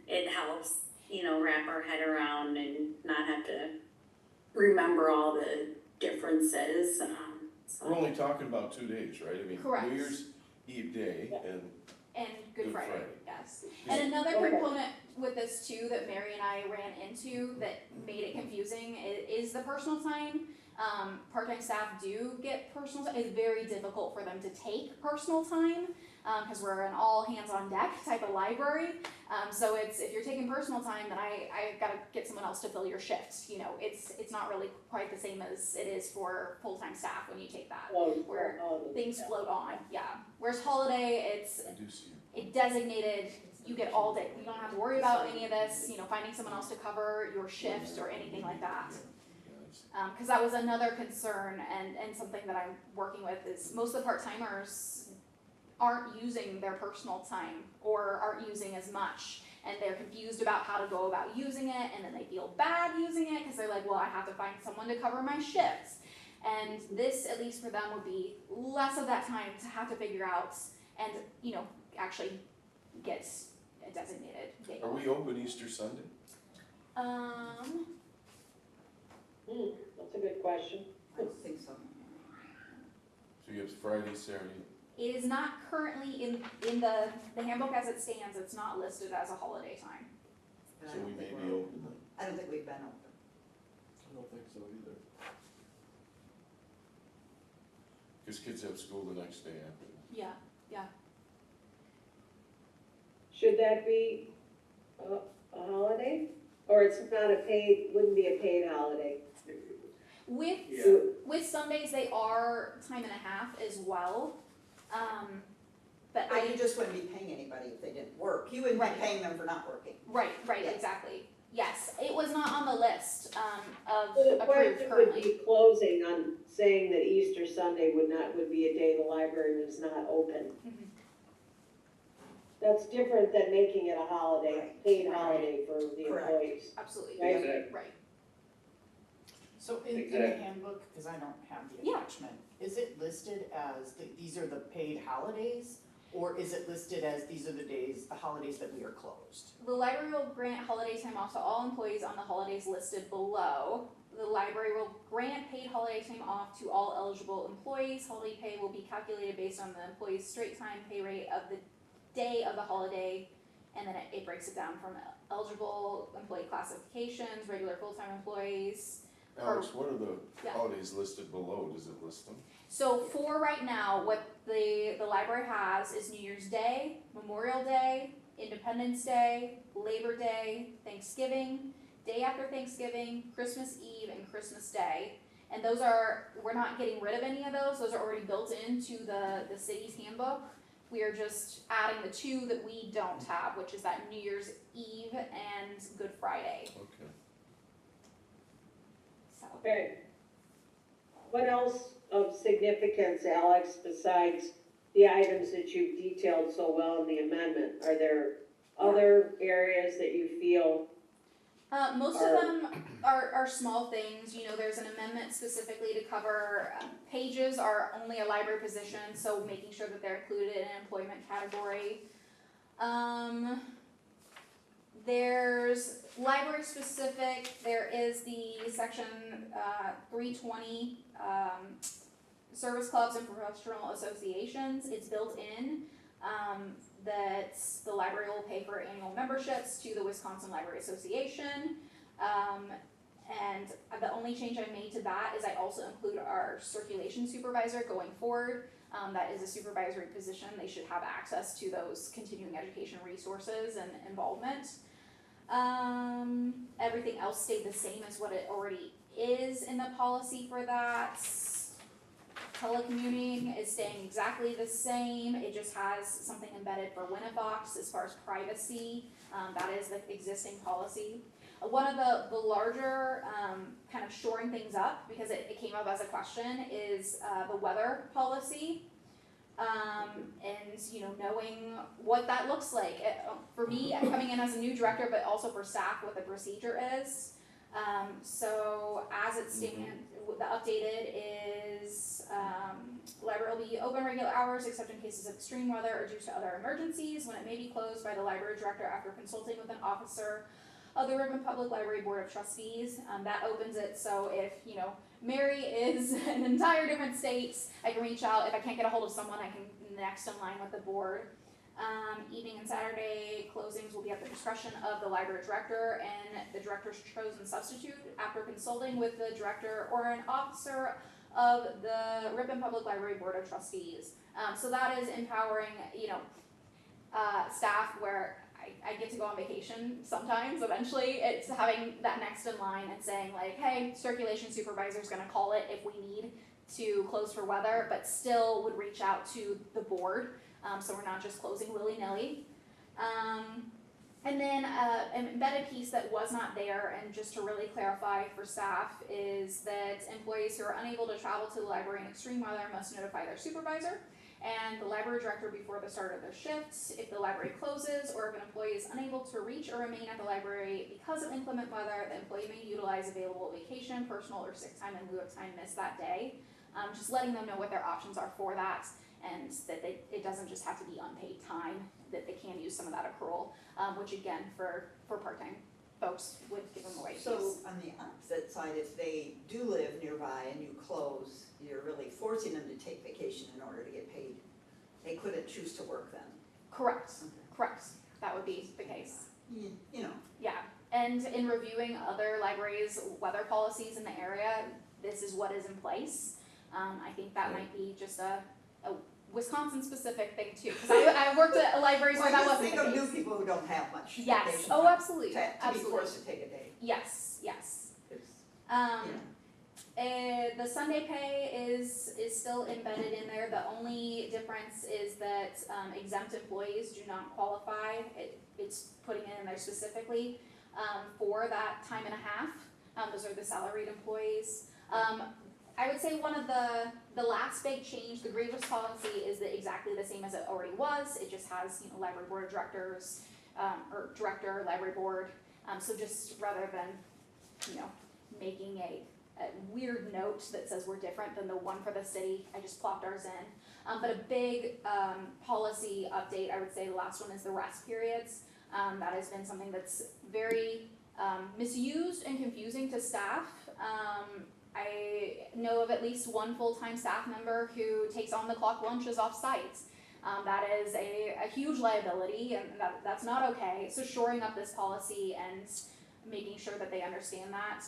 it helps, wrap our head around and not have to remember all the differences. So. We're only talking about 2 days, right? I mean, Correct. New Year's Eve day and And Good Good Friday, Friday. yes. And another Okay. component with this too that Mary and I ran into that made it confusing is the personal time. Part-time staff do get personal time. It's very difficult for them to take personal time because we're an all hands on deck type of library. So if you're taking personal time, then I gotta get someone else to fill your shifts. It's not really quite the same as it is for full-time staff when you take that. Where things float on, yeah. Whereas holiday, I do see. it designated, you get all day. You don't have to worry about any of this, finding someone else to cover your shifts or anything like that. Because that was another concern and something that I'm working with is most of the part-timers aren't using their personal time or aren't using as much. And they're confused about how to go about using it, and then they feel bad using it because they're like, well, I have to find someone to cover my shifts. And this, at least for them, would be less of that time to have to figure out and, actually get a designated day. Are we open Easter Sunday? That's a good question. I don't think so. So you have Friday, Saturday. It is not currently in the handbook as it stands, it's not listed as a holiday time. But I So don't we may think be we're open then. I don't think we've been open. I don't think so either. Because kids have school the next day after. Yeah, yeah. Should that be a holiday? Or it's not wouldn't be a paid holiday? With Sundays, they are time and a half as well. But But you just wouldn't be paying anybody if they didn't work. You wouldn't be Right. paying them for not working. right, Yeah. exactly. Yes, it was not on the list, of So the approved question would currently. be closing on saying that Easter Sunday would be a day the library was not open. Mhm. That's different than making it a holiday, Right. paid holiday for the Correct. employees. Absolutely, Right. right. So in the Exactly. handbook, because I don't have the Yeah. attachment, is it listed as, these are the paid holidays? Or is it listed as these are the days, the holidays that we are closed? The library will grant holiday time off to all employees on the holidays listed below. The library will grant paid holiday time off to all eligible employees. Holiday pay will be calculated based on the employee's straight time pay rate of the day of the holiday, and then it breaks it down from eligible employee classifications, regular full-time employees. Alex, what are the Yeah. holidays listed below? Does it list them? So for right now, what the library has is New Year's Day, Memorial Day, Independence Day, Labor Day, Thanksgiving, day after Thanksgiving, Christmas Eve, and Christmas Day. And those are, we're not getting rid of any of those are already built into the city's handbook. We are just adding the two that we don't have, which is that New Year's Eve and Good Friday, Okay. so. Okay. What else of significance, Alex, besides the items that you've detailed so well in the amendment? Are there other areas that you feel? Most of them are small things, you know, there's an amendment specifically to cover, pages are only a library position, so making sure that they're included in an employment category. There's library specific, there is the section, 320, service clubs and professional associations, it's built in, that the library will pay for annual memberships to the Wisconsin Library Association. And the only change I made to that is I also include our circulation supervisor going forward. That is a supervisory position, they should have access to those continuing education resources and involvement. Everything else stayed the same as what it already is in the policy for that. Telecommuting is staying exactly the same, it just has something embedded for Winnabox as far as privacy, that is the existing policy. One of the larger, kind of shoring things up, because it came up as a question, is the weather policy. And, you know, knowing what that looks like. For me, coming in as a new director, but also for staff, what the procedure is. So as it stands, the updated is, library will be open regular hours except in cases of extreme weather or due to other emergencies, when it may be closed by the library director after consulting with an officer of the Ripon Public Library Board of Trustees. That opens it, so if, you know, Mary is in an entire different state, I can reach out. If I can't get a hold of someone, I can next in line with the board. Evening and Saturday closings will be at the discretion of the library director and the director's chosen substitute after consulting with the director or an officer of the Ripon Public Library Board of Trustees. So that is empowering, you know, staff where I get to go on vacation sometimes, eventually. It's having that next in line and saying like, hey, circulation supervisor's gonna call it if we need to close for weather, but still would reach out to the board, so we're not just closing willy-nilly. And then an embedded piece that was not there, and just to really clarify for staff, is that employees who are unable to travel to the library in extreme weather must notify their supervisor and the library director before the start of their shifts. If the library closes, or if an employee is unable to reach or remain at the library because of inclement weather, the employee may utilize available vacation, personal, or sick time in lieu of time missed that day. Just letting them know what their options are for that, and that it doesn't just have to be unpaid time, that they can use some of that accrual, which again, for part-time folks would give them away. So on the opposite side, if they do live nearby and you close, you're really forcing them to take vacation in order to get paid. They couldn't choose to work then. Correct, Okay. correct, that would be the case. You know, Yeah, and in reviewing other libraries' weather policies in the area, this is what is in place. I think that might be just a Wisconsin-specific thing too, because I worked at libraries where that wasn't the think of case. new people who don't have much Yes, vacation oh, time absolutely, to be absolutely. forced to take a day. Yes, yes. It's, The Sunday pay is still embedded in there. The only difference is that exempt employees do not qualify. It's putting it in there specifically for that time and a half. Those are the salaried employees. I would say one of the last big change, the grievance policy, is exactly the same as it already was. It just has, you know, library board of directors, or director, library board. So just rather than, you know, making a weird note that says we're different than the one for the city. I just plopped ours in. But a big policy update, I would say the last one is the rest periods. That has been something that's very misused and confusing to staff. I know of at least one full-time staff member who takes on the clock lunches off-site. That is a huge liability, and that's not okay. So shoring up this policy and making sure that they understand that.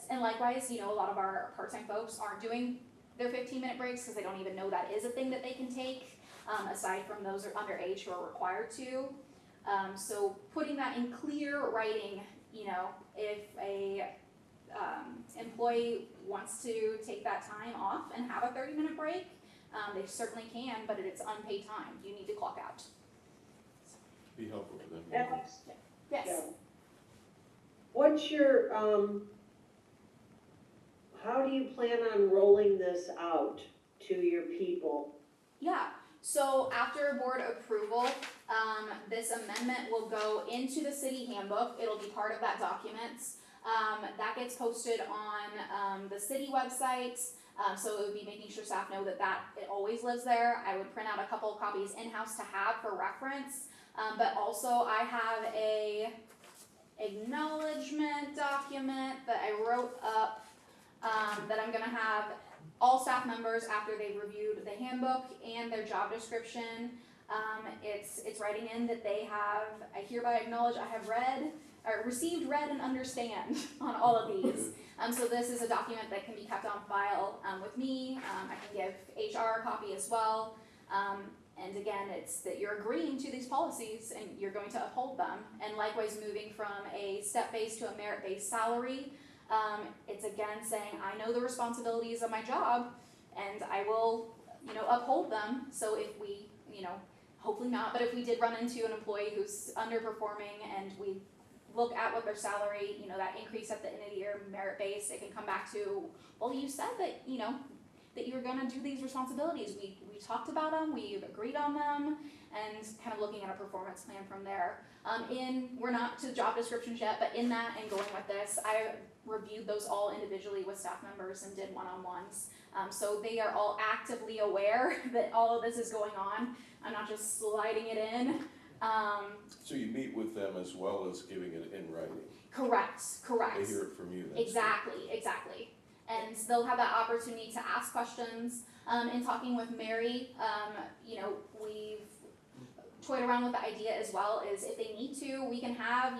And likewise, a lot of our part-time folks aren't doing their 15-minute breaks because they don't even know that is a thing that they can take, aside from those who are underage who are required to. So putting that in clear writing, if a employee wants to take that time off and have a 30-minute break, they certainly can, but it's unpaid time. You need to clock out. Be helpful for them. Alex, Yes. yeah. What's your, how do you plan on rolling this out to your people? Yeah, so after board approval, this amendment will go into the city handbook. It'll be part of that document. That gets posted on the city website. So it would be making sure staff know that it always lives there. I would print out a couple of copies in-house to have for reference. But also I have a acknowledgement document that I wrote up, that I'm gonna have all staff members, after they've reviewed the handbook and their job description, it's writing in that they have, I hereby acknowledge I have received, read, and understand on all of these. So this is a document that can be kept on file with me. I can give HR a copy as well. And again, it's that you're agreeing to these policies and you're going to uphold them. And likewise, moving from a step-based to a merit-based salary, it's again saying, I know the responsibilities of my job and I will, uphold them. So if we, hopefully not, but if we did run into an employee who's underperforming and we look at what their salary, that increase at the end of the year, merit-based, it can come back to, well, you said that, that you were gonna do these responsibilities. We talked about them, we've agreed on them, and kind of looking at a performance plan from there. We're not to job descriptions yet, but in that and going with this, I reviewed those all individually with staff members and did one-on-ones. So they are all actively aware that all of this is going on. I'm not just sliding it in. So you meet with them as well as giving it in writing? Correct. They hear it from you then? Exactly. And they'll have that opportunity to ask questions. In talking with Mary, we've toyed around with the idea as well, is if they need to, we can have,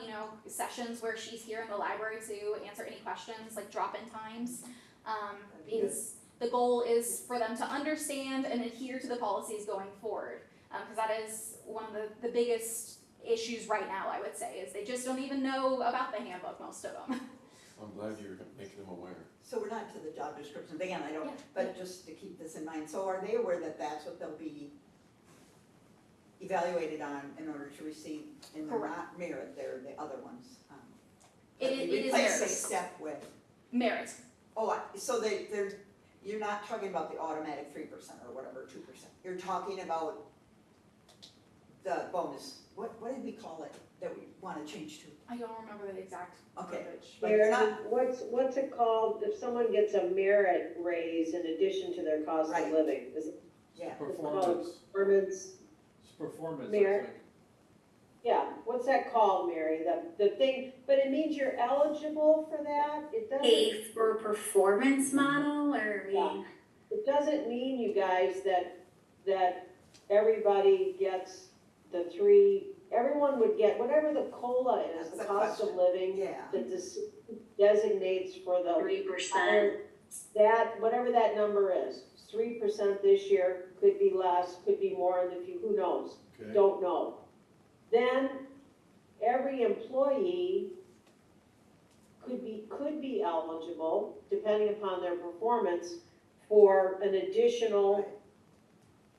sessions where she's here in the library to answer any questions, like drop-in times. Because the goal is for them to understand and adhere to the policies going forward. Because that is one of the biggest issues right now, I would say, is they just don't even know about the handbook, most of them. I'm glad you're making them aware. So we're not to the job description, again, I don't, Yeah. but just to keep this in mind, so are they aware that that's what they'll be evaluated on in order to receive, and they're not merit, they're the other ones? It is Replace a merit. step with, Merit. so you're not talking about the automatic 3% or whatever, 2%, you're talking about the bonus, what did we call it, that we wanna change to? I don't remember the exact Okay. verbiage. But you're not, What's it called if someone gets a merit raise in addition to their cost Right. of living? Is it yeah, Performance, performance? it's performance, I Merit. think. Yeah, what's that called, Mary? The thing, but it means you're eligible for that? It doesn't, Pay for performance model, or Yeah. it doesn't mean, you guys, that everybody gets everyone would get whatever the COLA is, That's the the cost of question. living, yeah. that this designates for the 3%. that, whatever that number is, 3% this year, could be less, could be more in the future, who knows? Okay. Don't know. Then, every employee could be eligible, depending upon their performance, for an additional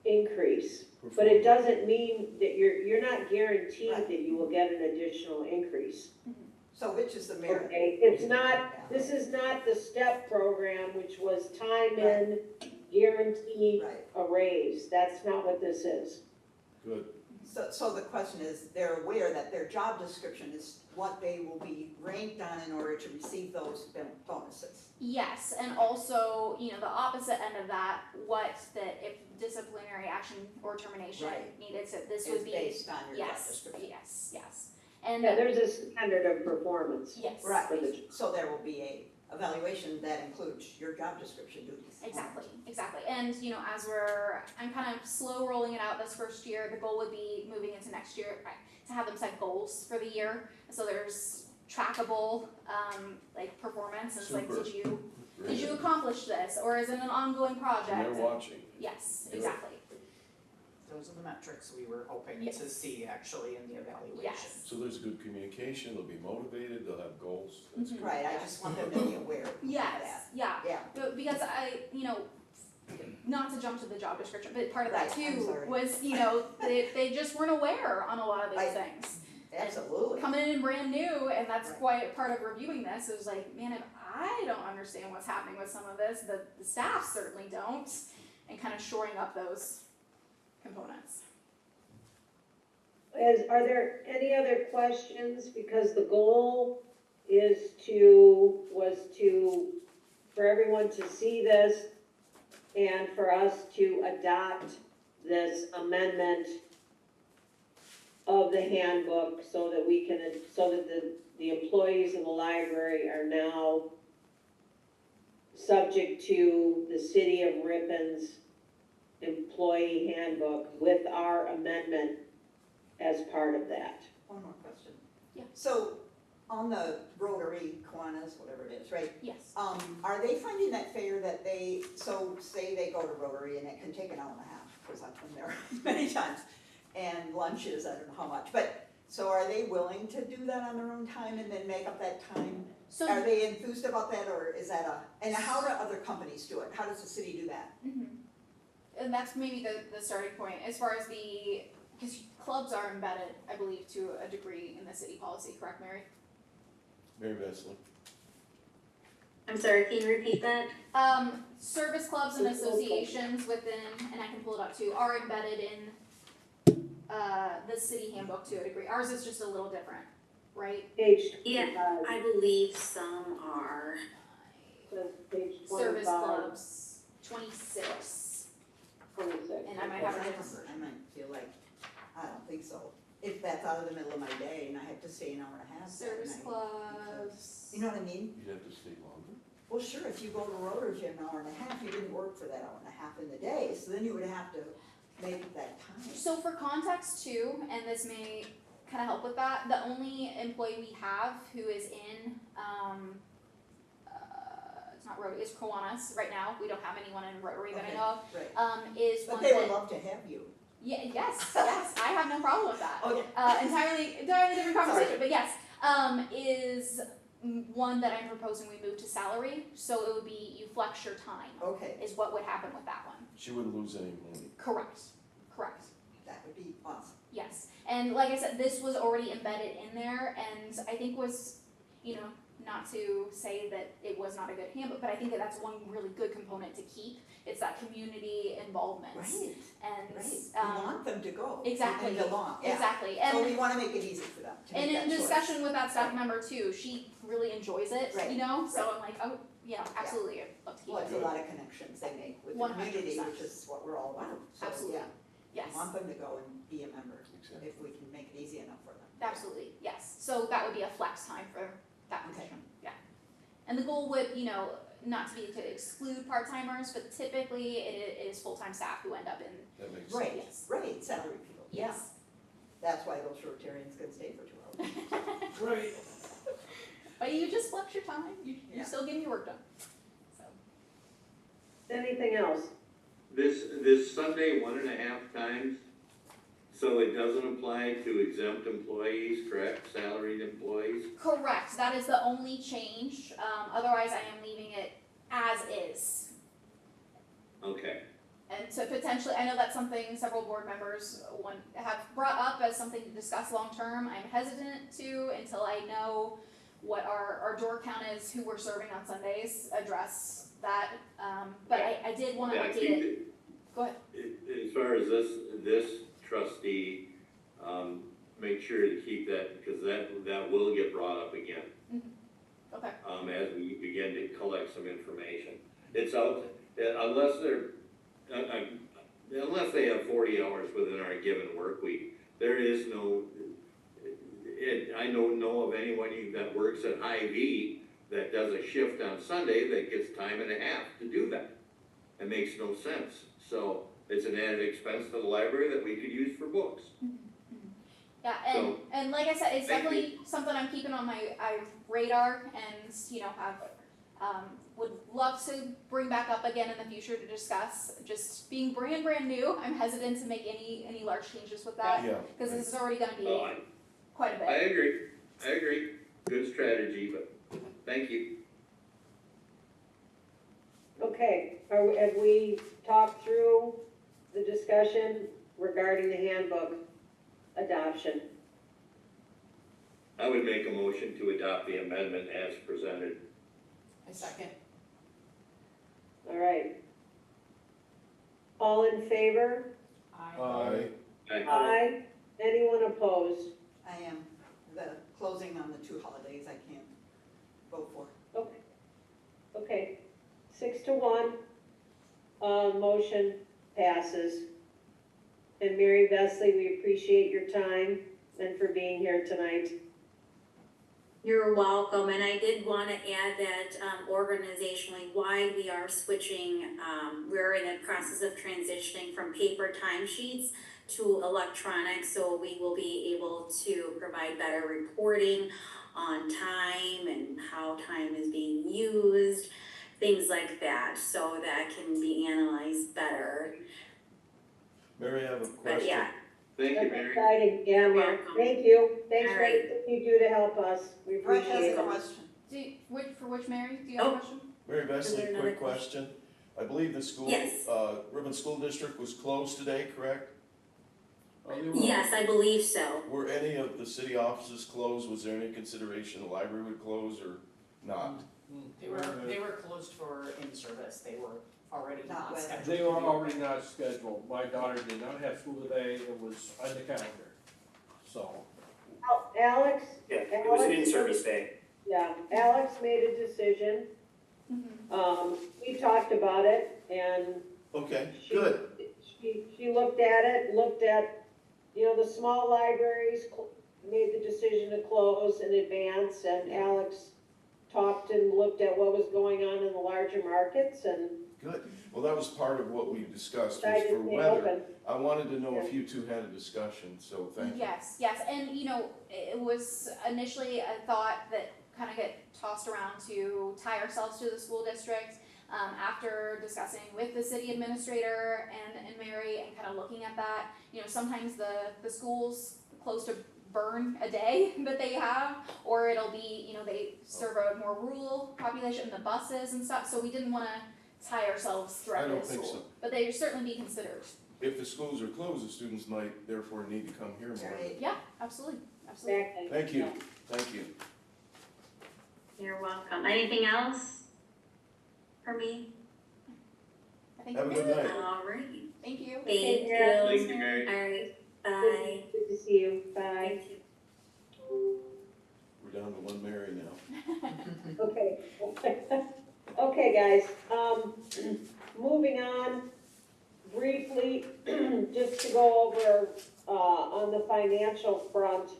increase. But it doesn't mean that you're not guaranteed Right. that you will get an additional increase. So which is the merit? Okay, it's not, this is not the STEP program, which was time in, guaranteed Right. a raise. That's not what this is. Good. So the question is, they're aware that their job description is what they will be ranked on in order to receive those bonuses. Yes, and also, you know, the opposite end of that, if disciplinary action or termination Right. needed, so this Is would be, based on your job yes, description. yes. And, Yeah, there's a standard of performance. yes. Right, For the- so there will be a evaluation that includes your job description duties. Exactly. And, you know, I'm kind of slow rolling it out this first year. The goal would be moving into next year to have them set goals for the year. So there's trackable, like performance. And it's like, Super. did you accomplish this? Or is it an ongoing project? And they're watching. Yes, Good. exactly. Those are the metrics we were hoping Yes. to see actually in the evaluation. Yes. So there's good communication, they'll be motivated, they'll have goals. That's Mhm. good. Right, I just want them to be aware of that. Yes, yeah. Yeah. But because not to jump to the job description, but part of that Right, I'm too sorry. was, they just weren't aware on a lot of these Right. things. Absolutely. Coming in brand new, and that's Right. quite part of reviewing this, it was like, man, if I don't understand what's happening with some of this, the staff certainly don't, and kind of shoring up those components. Are there any other questions? Because the goal was for everyone to see this and for us to adopt this amendment of the handbook so that the employees in the library are now subject to the City of Ripon's employee handbook with our amendment as part of that. One more question. Yeah. So, on the Rotary, Kiwanis, whatever it is, right? Yes. Are they finding that fair that say they go to Rotary and it can take an hour and a half, because I've been there many times, and lunch is, I don't know how much, but, so are they willing to do that on their own time and then make up that time? So. Are they enthused about that, or is that and how do other companies do it? How does the city do that? Mhm. And that's maybe the starting point, as far as because clubs are embedded, I believe, to a degree in the city policy, correct, Mary? Mary Vesely. I'm sorry, can you repeat that? Service clubs and associations within, and I can pull it up too, are embedded in the city handbook to a degree. Ours is just a little different, right? Page Yeah, 25. I believe some are. Says page 25. Service clubs, 26, 26. and I might have it. I might feel like, I don't think so. If that's out of the middle of my day and I have to stay an hour and a half. that Service night. clubs. You know what I mean? You'd have to stay longer. Well, sure, if you go to Rotary for an hour and a half, you didn't work for that hour and a half in the day, so then you would have to make that time. So for context too, and this may kind of help with that, the only employee we have who is in, it's not Rotary, it's Kiwanis right now. We don't have anyone in Rotary that I Okay, know of. Right. Is But one they would that, love to have you. yes, I have no problem with that. Okay. Entirely different conversation, but yes, is one that I'm proposing we move to salary, so it would be you flex your time, Okay, is what would happen with that one. She wouldn't lose any money. Correct. that would be awesome. Yes, and like I said, this was already embedded in there, and I think was, not to say that it was not a good handbook, but I think that that's one really good component to keep. It's that community involvement. Right, And, right. You want them to go. exactly. And belong, yeah. Exactly, So and, we wanna make it easy for them to and make in that choice. discussion with that staff member too, she really enjoys it, Right, so I'm like, oh, yeah, absolutely, I'd love to keep Well, it. it's a lot of connections they make with the 100%. community, which is what we're all about. So, Absolutely. yeah, Yes, we want them to go and be a member, Exactly. if we can make it easy enough for them. absolutely, yes, so that would be a flex time for that Okay. position, yeah. And the goal would, not to be to exclude part-timers, but typically it is full-time staff who end up in, That makes sense. Right, Yes. right, salary people, yeah. yes. That's why those Rotarians can stay for 2 hours. Right. But you just flex your time, you Yeah. still getting your work done, so. Anything else? This Sunday, 1.5 times, so it doesn't apply to exempt employees, correct, salaried employees? Correct, that is the only change, otherwise I am leaving it as is. Okay, And so potentially, I know that's something several board members have brought up as something to discuss long-term. I'm hesitant to until I know what our door count is, who we're serving on Sundays, address that. But I did wanna yeah, update keep it. it. Go ahead. As far as this trustee, make sure to keep that, because that will get brought up again. Okay. As we begin to collect some information. It's out, unless unless they have 40 hours within our given work week, there is no, I don't know of anybody that works at Hy-Vee that does a shift on Sunday that gets time and a half to do that. It makes no sense. So it's an added expense to the library that we could use for books. Yeah, and like I said, it's definitely something I'm keeping on my radar, and would love to bring back up again in the future to discuss. Just being brand new, I'm hesitant to make any large changes with that, Yeah. because this is already going to be Oh, quite a bit. I agree. Good strategy, but thank you. Okay, have we talked through the discussion regarding the handbook adoption? I would make a motion to adopt the amendment as presented. A second. All right. All in favor? Aye. Aye. Anyone opposed? I am, the closing on the 2 holidays, I can't vote for. Okay, 6-1, motion passes. And Mary Vesley, we appreciate your time and for being here tonight. You're welcome, and I did want to add that organizationally wide, we are switching, we're in the process of transitioning from paper timesheets to electronic, so we will be able to provide better reporting on time and how time is being used, things like that, so that can be analyzed better. Mary, I have a But question. yeah, Thank you, That's Mary. exciting, yeah, You're Mary. welcome. Thank you. Thanks All for right. everything you do to help us. We Brett has appreciate a it. question. For which Mary? Do you have a question? Mary Is there Vesley, another quick question. I believe the school, Yes. Ripon School District was closed today, correct? Oh, they were- yes, I believe so. Were any of the city offices closed? Was there any consideration the library would close or not? They were closed for in-service, they were already Not not with- scheduled. They were already not scheduled. My daughter did not have school today. It was on the calendar. So, Alex? Yeah, it was an Alex? in-service day. Yeah, Alex made a decision. We talked about it, and Okay, she, good. she looked at it, the small libraries made the decision to close in advance, and Alex talked and looked at what was going on in the larger markets, and Good. Well, that was part of what we discussed was decided for to stay weather. open. I wanted to know if you two had a discussion, so thank you. Yes, and it was initially a thought that kind of get tossed around to tie ourselves to the school district. After discussing with the city administrator and Mary and kind of looking at that, sometimes the schools close to burn a day that they have, or it'll be, they serve a more rural population, the buses and stuff, so we didn't want to tie ourselves I directly don't to think school. so. But they certainly be considered. If the schools are closed, the students might therefore need to come here more. Right. Yeah, absolutely. Exactly. Thank you, thank you. You're welcome. Anything else for me? I think Have a we're good good. night. All right. Thank you. Thank you. Thank you, Mary. All right, bye. Good to see you. Bye. You too. We're down to one Mary now. Okay. Okay, guys, moving on briefly, just to go over, on the financial front.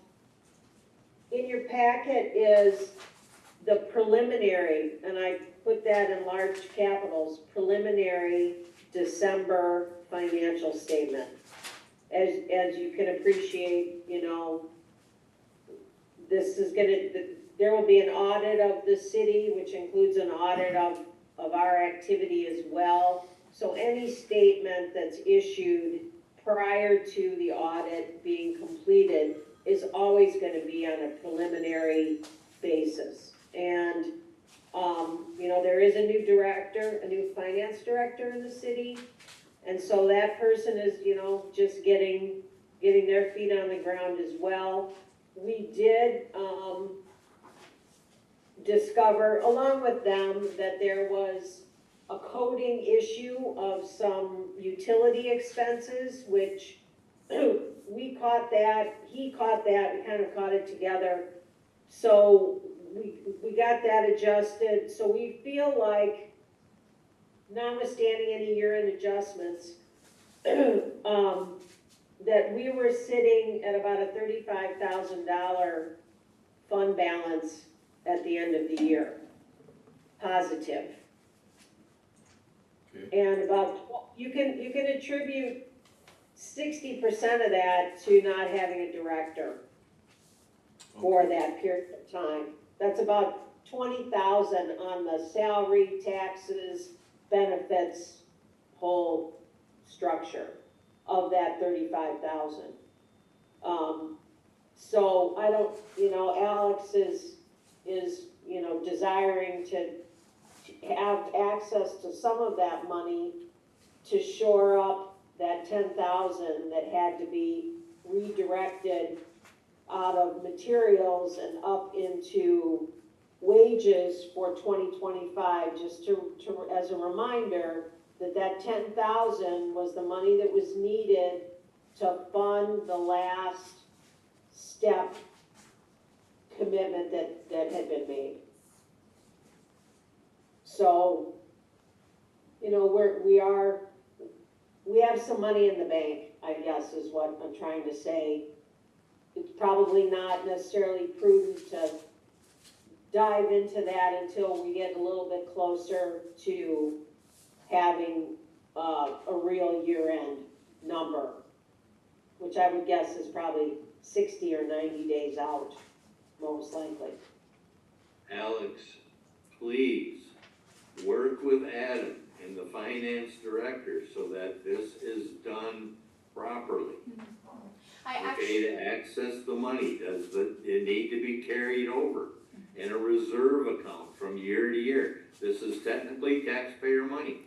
In your packet is the preliminary, and I put that in large capitals, preliminary December financial statement. As you can appreciate, this is there will be an audit of the city, which includes an audit of our activity as well. So any statement that's issued prior to the audit being completed is always gonna be on a preliminary basis. And, there is a new finance director in the city. And so that person is, just getting their feet on the ground as well. We did, discover, along with them, that there was a coding issue of some utility expenses, which we caught that, he caught that, we kind of caught it together. So we got that adjusted, so we feel like, notwithstanding any year-end adjustments, that we were sitting at about a $35,000 fund balance at the end of the year, positive. Okay. And about, you can attribute 60% of that to not having a director for Okay. that period of time. That's about 20,000 on the salary, taxes, benefits, whole structure of that 35,000. So I don't, Alex is, desiring to have access to some of that money to shore up that 10,000 that had to be redirected out of materials and up into wages for 2025, just to as a reminder that 10,000 was the money that was needed to fund the last step commitment that had been made. So, we have some money in the bank, I guess is what I'm trying to say. It's probably not necessarily prudent to dive into that until we get a little bit closer to having a real year-end number, which I would guess is probably 60 or 90 days out, most likely. Alex, please work with Adam and the finance director so that this is done properly. I Okay, actually, to access the money, it need to be carried over in a reserve account from year to year? This is technically taxpayer money,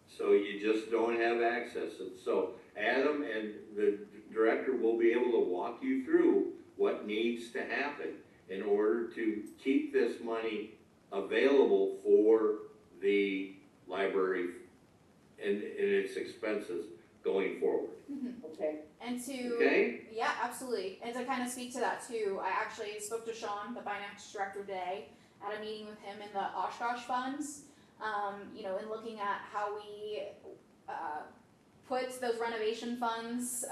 so you just don't have access. And so Adam and the director will be able to walk you through what needs to happen in order to keep this money available for the library and its expenses going forward. Okay. and to, Okay? yeah, absolutely. And to kind of speak to that too, I actually spoke to Sean, the finance director today, at a meeting with him in the Oshkosh funds, in looking at how we put those renovation funds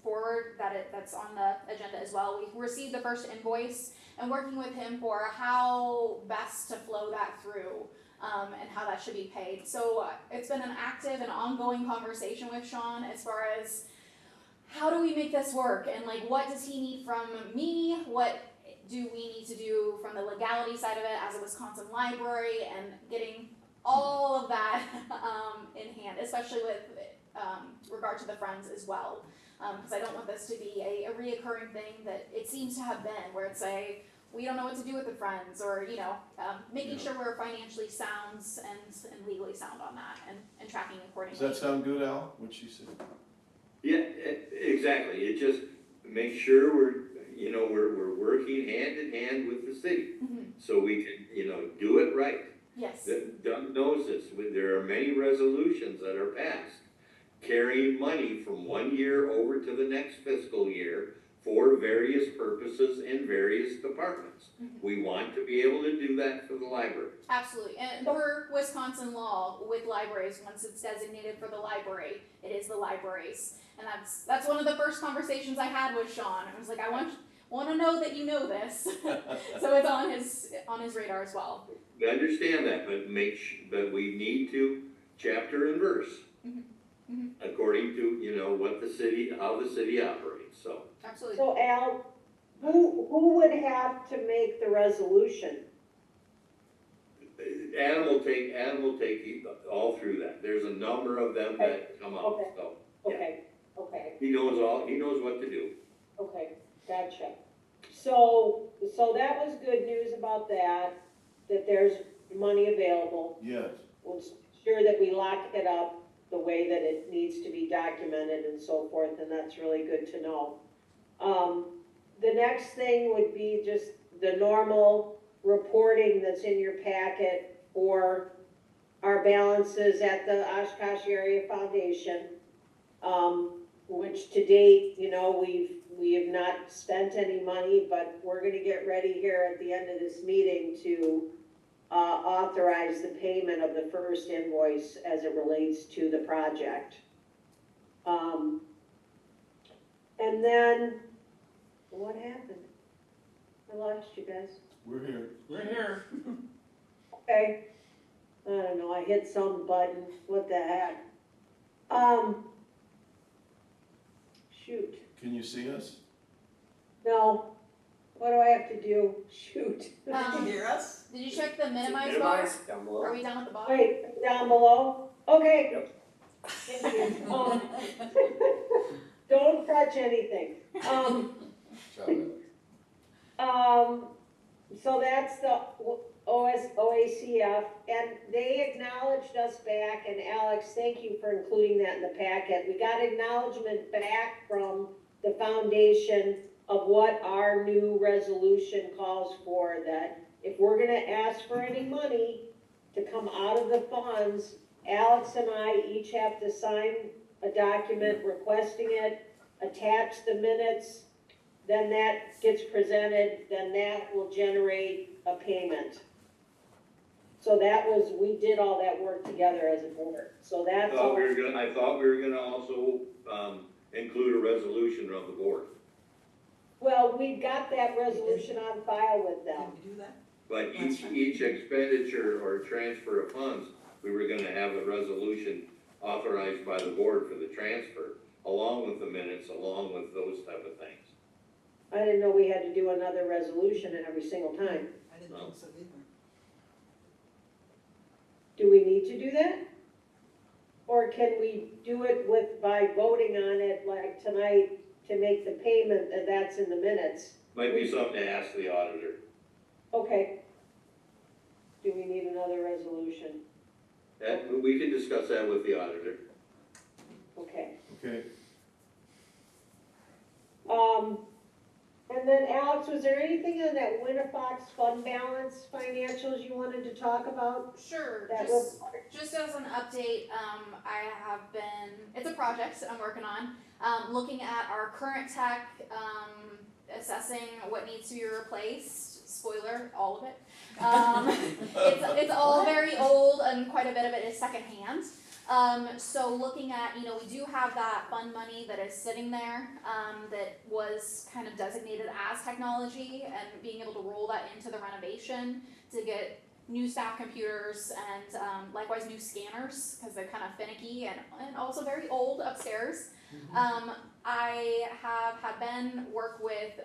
forward, that's on the agenda as well. We received the first invoice and working with him for how best to flow that through and how that should be paid. So it's been an active and ongoing conversation with Sean as far as how do we make this work and like what does he need from me, what do we need to do from the legality side of it as a Wisconsin library, and getting all of that in hand, especially with regard to the Friends as well. Because I don't want this to be a reoccurring thing that it seems to have been, where it's we don't know what to do with the Friends, or making sure we're financially sound and legally sound on that, and tracking accordingly. Does that sound good, Al, what she said? Yeah, exactly. It just make sure we're working hand in hand with the city, so we can, do it right. Yes. Doug knows this. There are many resolutions that are passed carrying money from one year over to the next fiscal year for various purposes in various departments. We want to be able to do that for the library. Absolutely, and per Wisconsin law with libraries, once it's designated for the library, it is the library's. And that's one of the first conversations I had with Sean. I was like, I want to know that you know this, so it's on his radar as well. We understand that, but we need to chapter and verse according to how the city operates. So Absolutely. So Al, who would have to make the resolution? Adam will take all through that. There's a number of them that come up. Okay. So yeah. Okay, He knows what to do. okay, gotcha. So that was good news about that there's money available. Yes. We'll ensure that we lock it up the way that it needs to be documented and so forth, and that's really good to know. The next thing would be just the normal reporting that's in your packet for our balances at the Oshkosh Area Foundation. which to date, you know, we have not spent any money, but we're gonna get ready here at the end of this meeting to authorize the payment of the first invoice as it relates to the project. And then, what happened? I lost you guys. We're here. We're here. Okay. I don't know, I hit some button, what the heck? Shoot, Can you see us? no, what do I have to do? Shoot. Can you hear us? Did you check the minimize bar? Minimize down below. Are we down at the bottom? Wait, down below? Okay. Yep. Thank you. Don't touch anything. So that's the OACF, and they acknowledged us back, and Alex, thank you for including that in the packet. We got acknowledgement back from the foundation of what our new resolution calls for, that if we're gonna ask for any money to come out of the funds, Alex and I each have to sign a document requesting it, attach the minutes, then that gets presented, then that will generate a payment. So that was, we did all that work together as a board, so I that's thought all. we were gonna also, include a resolution of the board, Well, we've got that resolution on file with them. Can we do that? but That's each, right. each expenditure or transfer of funds, we were gonna have a resolution authorized by the board for the transfer, along with the minutes, along with those type of things. I didn't know we had to do another resolution every single time. I didn't think so either. Do we need to do that? Or can we do it by voting on it like tonight to make the payment that's in the minutes? Might be something to ask the auditor. Okay. Do we need another resolution? That, we can discuss that with the auditor. Okay. Okay. And then Alex, was there anything on that Winnafox fund balance financials you wanted to talk about? Sure, That just as an update, I have been, it's a project I'm working on, looking at our current tech, assessing what needs to be replaced, spoiler, all of it. It's all very old and quite a bit of it is secondhand. So looking at, you know, we do have that fund money that is sitting there, that was kind of designated as technology, and being able to roll that into the renovation to get new staff computers and likewise new scanners, because they're kind of finicky and also very old upstairs. I have had Ben work with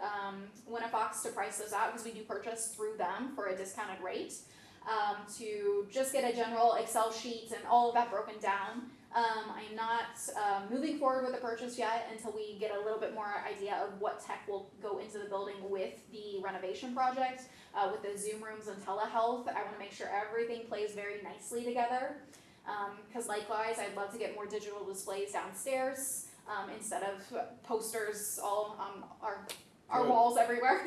Winnafox to price those out, because we do purchase through them for a discounted rate. To just get a general Excel sheet and all of that broken down. I'm not moving forward with the purchase yet until we get a little bit more idea of what tech will go into the building with the renovation project, with the Zoom rooms and telehealth. I want to make sure everything plays very nicely together. Because likewise, I'd love to get more digital displays downstairs instead of posters all on our walls everywhere.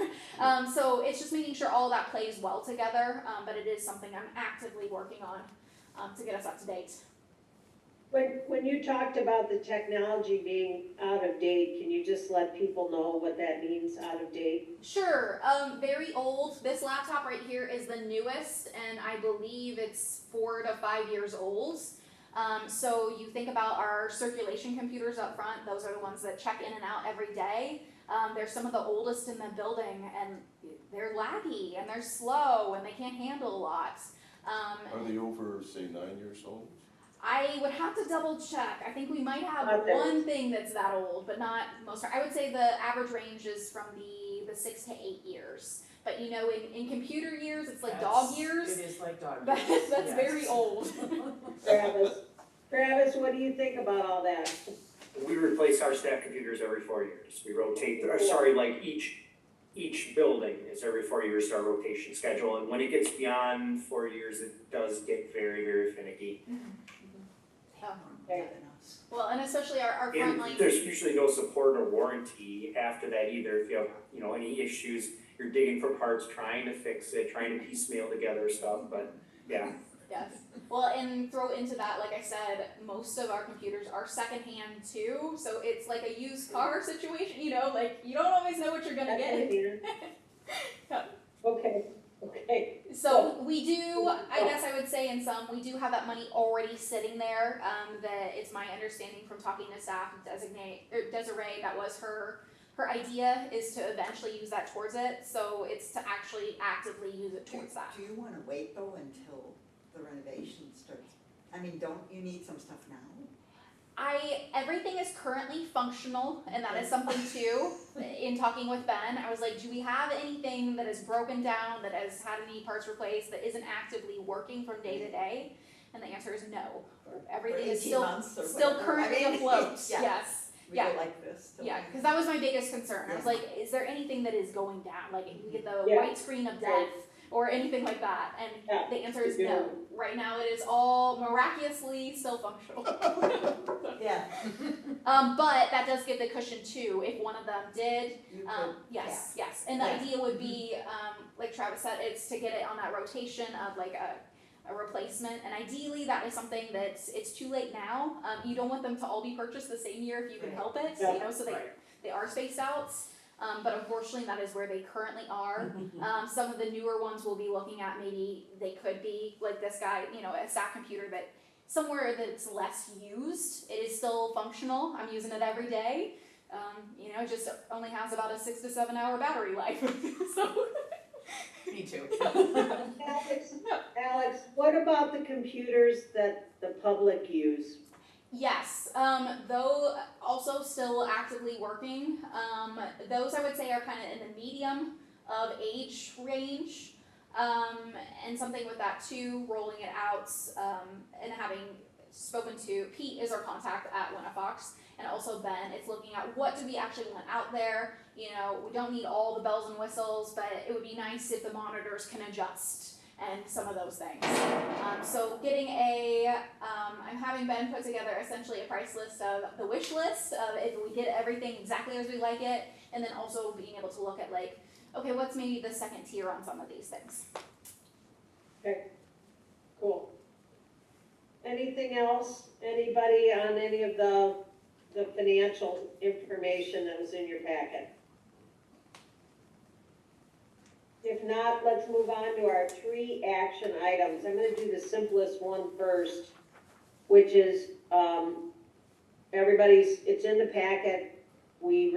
So it's just making sure all that plays well together, but it is something I'm actively working on to get us up to date. When you talked about the technology being out of date, can you just let people know what that means, out of date? Sure, very old. This laptop right here is the newest, and I believe it's 4 to 5 years old. So you think about our circulation computers up front, those are the ones that check in and out every day. They're some of the oldest in the building, and they're laggy, and they're slow, and they can't handle a lot. Are they over, say, 9 years old? I would have to double check. I think we might have Okay. one thing that's that old, but not most. I would say the average range is from the 6 to 8 years. But you know, in computer years, it's like dog years. It is like dog years. That's yes. very old. Travis, what do you think about all that? We replace our staff computers every 4 years. We rotate, like each building is every 4 years our rotation schedule. And when it gets beyond 4 years, it does get very, very finicky. Well, and especially our front And line. there's usually no support or warranty after that either. If you have, any issues, you're digging for parts, trying to fix it, trying to piecemeal together stuff, but yeah. Yes. Well, and throw into that, like I said, most of our computers are secondhand too, so it's like a used car situation, you know, like you don't always know what you're gonna get. Okay, okay. So we do, I guess I would say in some, we do have that money already sitting there. That it's my understanding from talking to staff, Desiree, that was her idea is to eventually use that towards it. So it's to actually actively use it towards that. Do you wanna wait though until the renovation starts? I mean, don't you need some stuff now? Everything is currently functional, and that is something too. In talking with Ben, I was like, do we have anything that is broken down, that has had any parts replaced, that isn't actively working from day to day? And the answer is no. Everything is 18 still months or still whatever. currently I mean, afloat. yeah. Yes. We Yeah. go like this. till Yeah, we- because that was my biggest concern. I was Yeah. like, is there anything that is going down? Like, we get the Yeah. white screen of death or anything like that? And Yeah. the answer is Yeah. no. Right now, it is all miraculously still functional. Yeah. But that does give the cushion too, if one of them did. You could, Yes, yes. And the Yeah. idea would be, like Travis said, it's to get it on that rotation of like a replacement. And ideally, that is something that's, it's too late now. You don't want them to all be purchased the same year if you can help it, Yeah. you know, so they are spaced out. But unfortunately, that is where they currently are. Some of the newer ones we'll be looking at, maybe they could be like this guy, you know, a stack computer that somewhere that's less used. It is still functional. I'm using it every day. You know, just only has about a 6 to 7 hour battery life. So Me too. Alex, what about the computers that the public use? yes, though also still actively working. Those I would say are kind of in the medium of age range. And something with that too, rolling it out, and having spoken to Pete is our contact at Winnafox, and also Ben, it's looking at what do we actually want out there. You know, we don't need all the bells and whistles, but it would be nice if the monitors can adjust and some of those things. So getting I'm having Ben put together essentially a price list of the wish list of if we get everything exactly as we like it, and then also being able to look at like, okay, what's maybe the second tier on some of these things. Okay, cool. Anything else? Anybody on any of the financial information that was in your packet? If not, let's move on to our 3 action items. I'm gonna do the simplest one first, which is, it's in the packet. We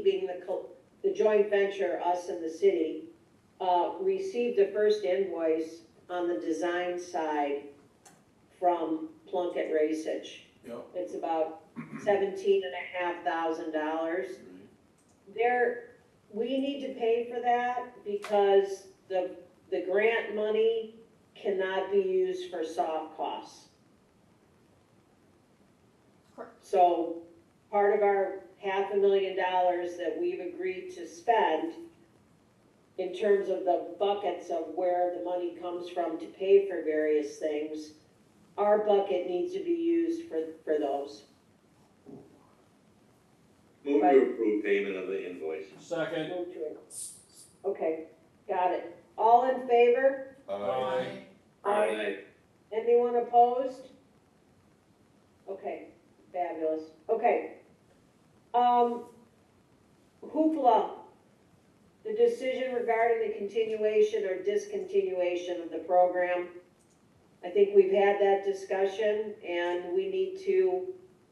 being the joint venture, us and the city, received the first invoice on the design side from Plunkett Racich. Yep. It's about $17,500. We need to pay for that because the grant money cannot be used for soft costs. Correct. So part of our $500,000 that we've agreed to spend in terms of the buckets of where the money comes from to pay for various things, our bucket needs to be used for those. Move to approve payment of the invoice. Second. Move to it. Okay, got it. All in favor? Aye. Aye. Anyone opposed? Okay, fabulous. Okay. Hoopla, the decision regarding the continuation or discontinuation of the program. I think we've had that discussion and we need to,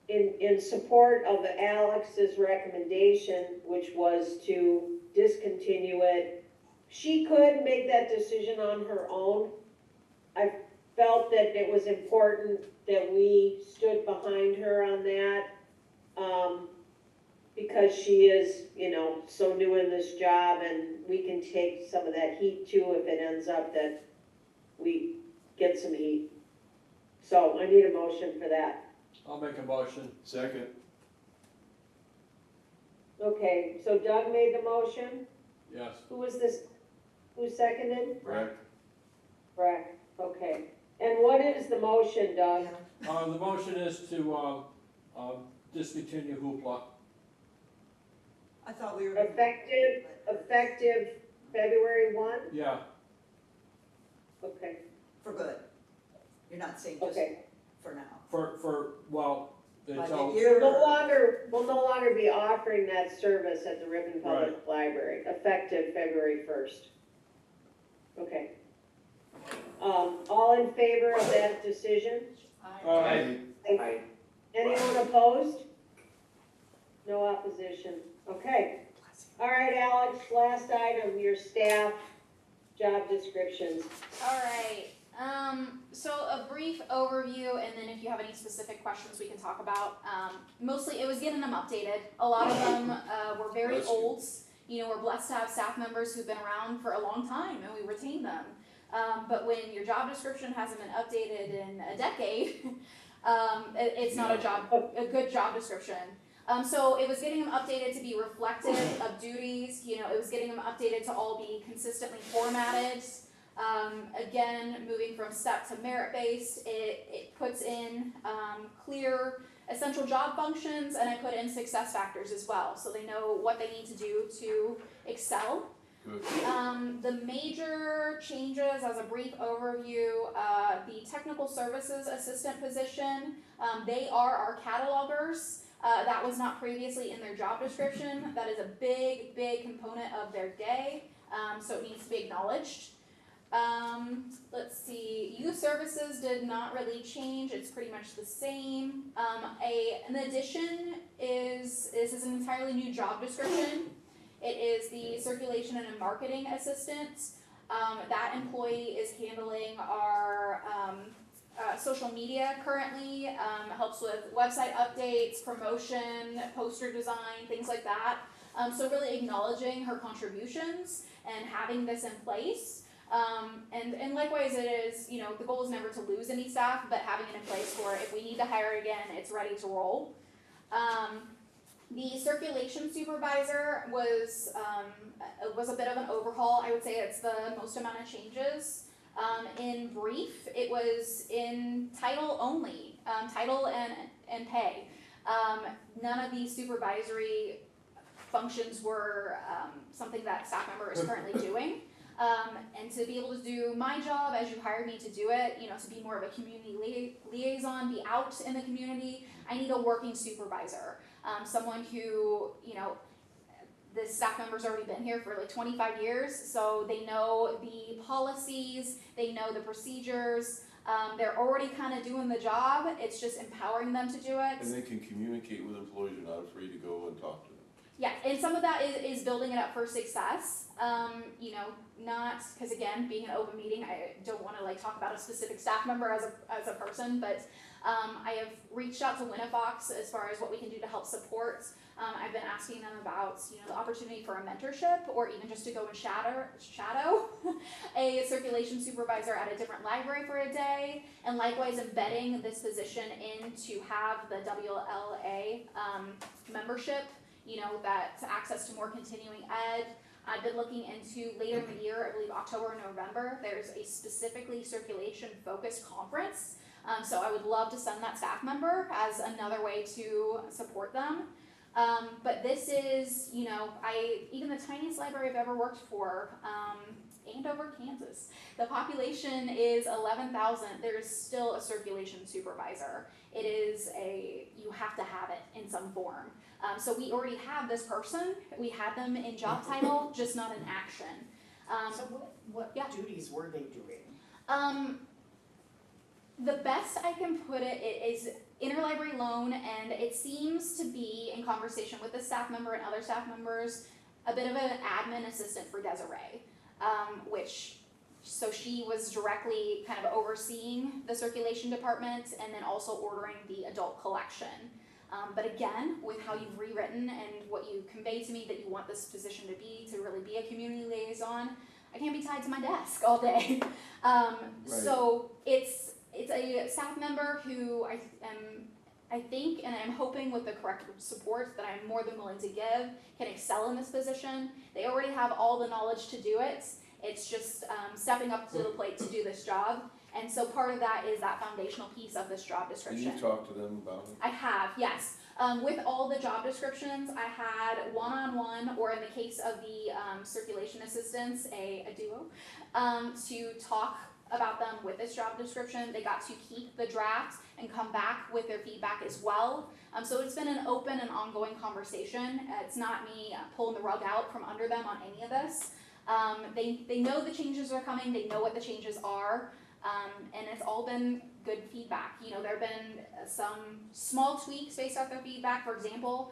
in support of Alex's recommendation, which was to discontinue it, she could make that decision on her own. I felt that it was important that we stood behind her on that, because she is, so new in this job, and we can take some of that heat too if it ends up that we get some heat. So I need a motion for that. I'll make a motion. Second. Okay, so Doug made the motion. Yes. Who was this? Who seconded? Correct. Brack. Okay. And what is the motion, Doug? The motion is to, discontinue Hoopla. I thought we were. Effective February 1? Yeah. Okay. for good. You're not saying just Okay, for now. Well, Budget until, year. we'll no longer be offering that service at the Ripon Public Library, effective February 1st. Okay. All in favor of that decision? Aye. Anyone opposed? No opposition. Okay. All right, Alex, last item, your staff job descriptions. All right, so a brief overview, and then if you have any specific questions we can talk about. Mostly it was getting them updated. A lot of them were very Bless you. old. You know, we're blessed to have staff members who've been around for a long time and we retain them. But when your job description hasn't been updated in a decade, it's not a good job description. So it was getting them updated to be reflective of duties, you know, it was getting them updated to all be consistently formatted. Again, moving from step to merit-based, it puts in clear essential job functions, and I put in success factors as well, so they know what they need to do to excel. Good. The major changes, as a brief overview, the technical services assistant position, they are our catalogers. That was not previously in their job description. That is a big, big component of their day, so it needs to be acknowledged. Let's see, youth services did not really change, it's pretty much the same. An addition is, this is an entirely new job description. It is the circulation and marketing assistant. That employee is handling our social media currently, helps with website updates, promotion, poster design, things like that. So really acknowledging her contributions and having this in place. And likewise it is, you know, the goal is never to lose any staff, but having it in place for if we need to hire again, it's ready to roll. The circulation supervisor was a bit of an overhaul. I would say it's the most amount of changes. In brief, it was in title only, title and pay. None of these supervisory functions were something that staff member is currently doing. And to be able to do my job as you hired me to do it, you know, to be more of a community liaison, be out in the community, I need a working supervisor. Someone who, you know, the staff member's already been here for like 25 years, so they know the policies, they know the procedures, they're already kind of doing the job, it's just empowering them to do it. And they can communicate with employees, you're not afraid to go and talk to them. Yeah, and some of that is building it up for success. You know, not, because again, being an open meeting, I don't want to like talk about a specific staff member as a person, but I have reached out to Winnifox as far as what we can do to help support. I've been asking them about, you know, the opportunity for a mentorship or even just to go and shadow a circulation supervisor at a different library for a day, and likewise embedding this position in to have the WLA membership, you know, that access to more continuing ed. I've been looking into later in the year, I believe October or November, there's a specifically circulation focused conference. So I would love to send that staff member as another way to support them. But this is, you know, even the tiniest library I've ever worked for, Andover, Kansas. The population is 11,000. There's still a circulation supervisor. It is you have to have it in some form. So we already have this person. We had them in job title, just not in action. So what duties were they doing? The best I can put it is interlibrary loan, and it seems to be, in conversation with the staff member and other staff members, a bit of an admin assistant for Desiree, so she was directly kind of overseeing the circulation department and then also ordering the adult collection. But again, with how you've rewritten and what you convey to me that you want this position to really be a community liaison, I can't be tied to my desk all day. So it's a staff member who I think, and I'm hoping with the correct support that I'm more than willing to give, can excel in this position. They already have all the knowledge to do it. It's just stepping up to the plate to do this job. And so part of that is that foundational piece of this job description. Did you talk to them about it? I have, yes. With all the job descriptions, I had one-on-one, or in the case of the circulation assistants, a duo, to talk about them with this job description. They got to keep the draft and come back with their feedback as well. So it's been an open and ongoing conversation. It's not me pulling the rug out from under them on any of this. They know the changes are coming, they know what the changes are, and it's all been good feedback. You know, there have been some small tweaks based off their feedback. For example,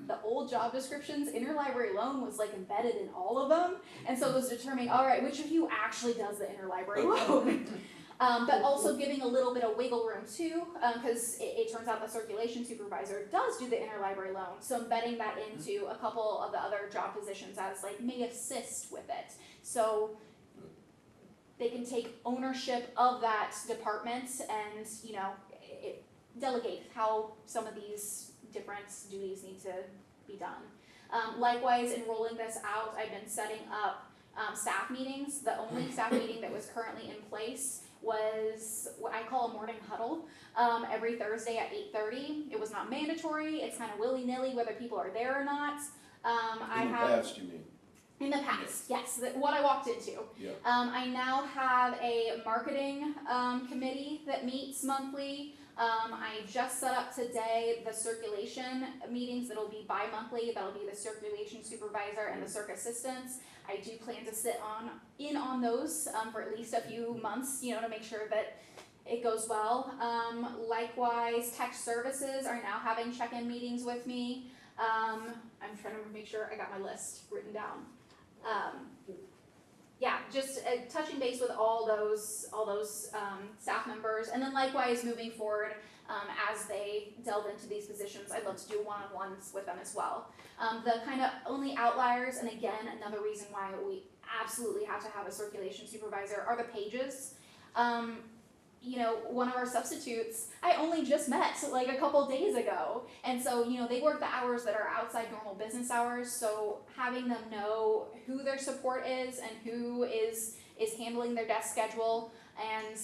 the old job descriptions, interlibrary loan was like embedded in all of them, and so it was determining, all right, which of you actually does the interlibrary loan? But also giving a little bit of wiggle room too, because it turns out the circulation supervisor does do the interlibrary loan, so embedding that into a couple of the other job positions as like may assist with it. So they can take ownership of that department and, you know, delegate how some of these different duties need to be done. Likewise, in rolling this out, I've been setting up staff meetings. The only staff meeting that was currently in place was what I call a morning huddle, every Thursday at 8:30. It was not mandatory, it's kind of willy-nilly whether people are there or not. In the past, you mean? In the past, yes, what I walked into. Yeah. I now have a marketing committee that meets monthly. I just set up today the circulation meetings that'll be bi-monthly. That'll be the circulation supervisor and the circ assistants. I do plan to sit in on those for at least a few months, you know, to make sure that it goes well. Likewise, tech services are now having check-in meetings with me. I'm trying to make sure I got my list written down. Yeah, just touching base with all those staff members, and then likewise moving forward as they delve into these positions, I'd love to do one-on-ones with them as well. The kind of only outliers, and again, another reason why we absolutely have to have a circulation supervisor, are the pages. You know, one of our substitutes, I only just met like a couple days ago. And so, you know, they work the hours that are outside normal business hours. So having them know who their support is and who is handling their desk schedule and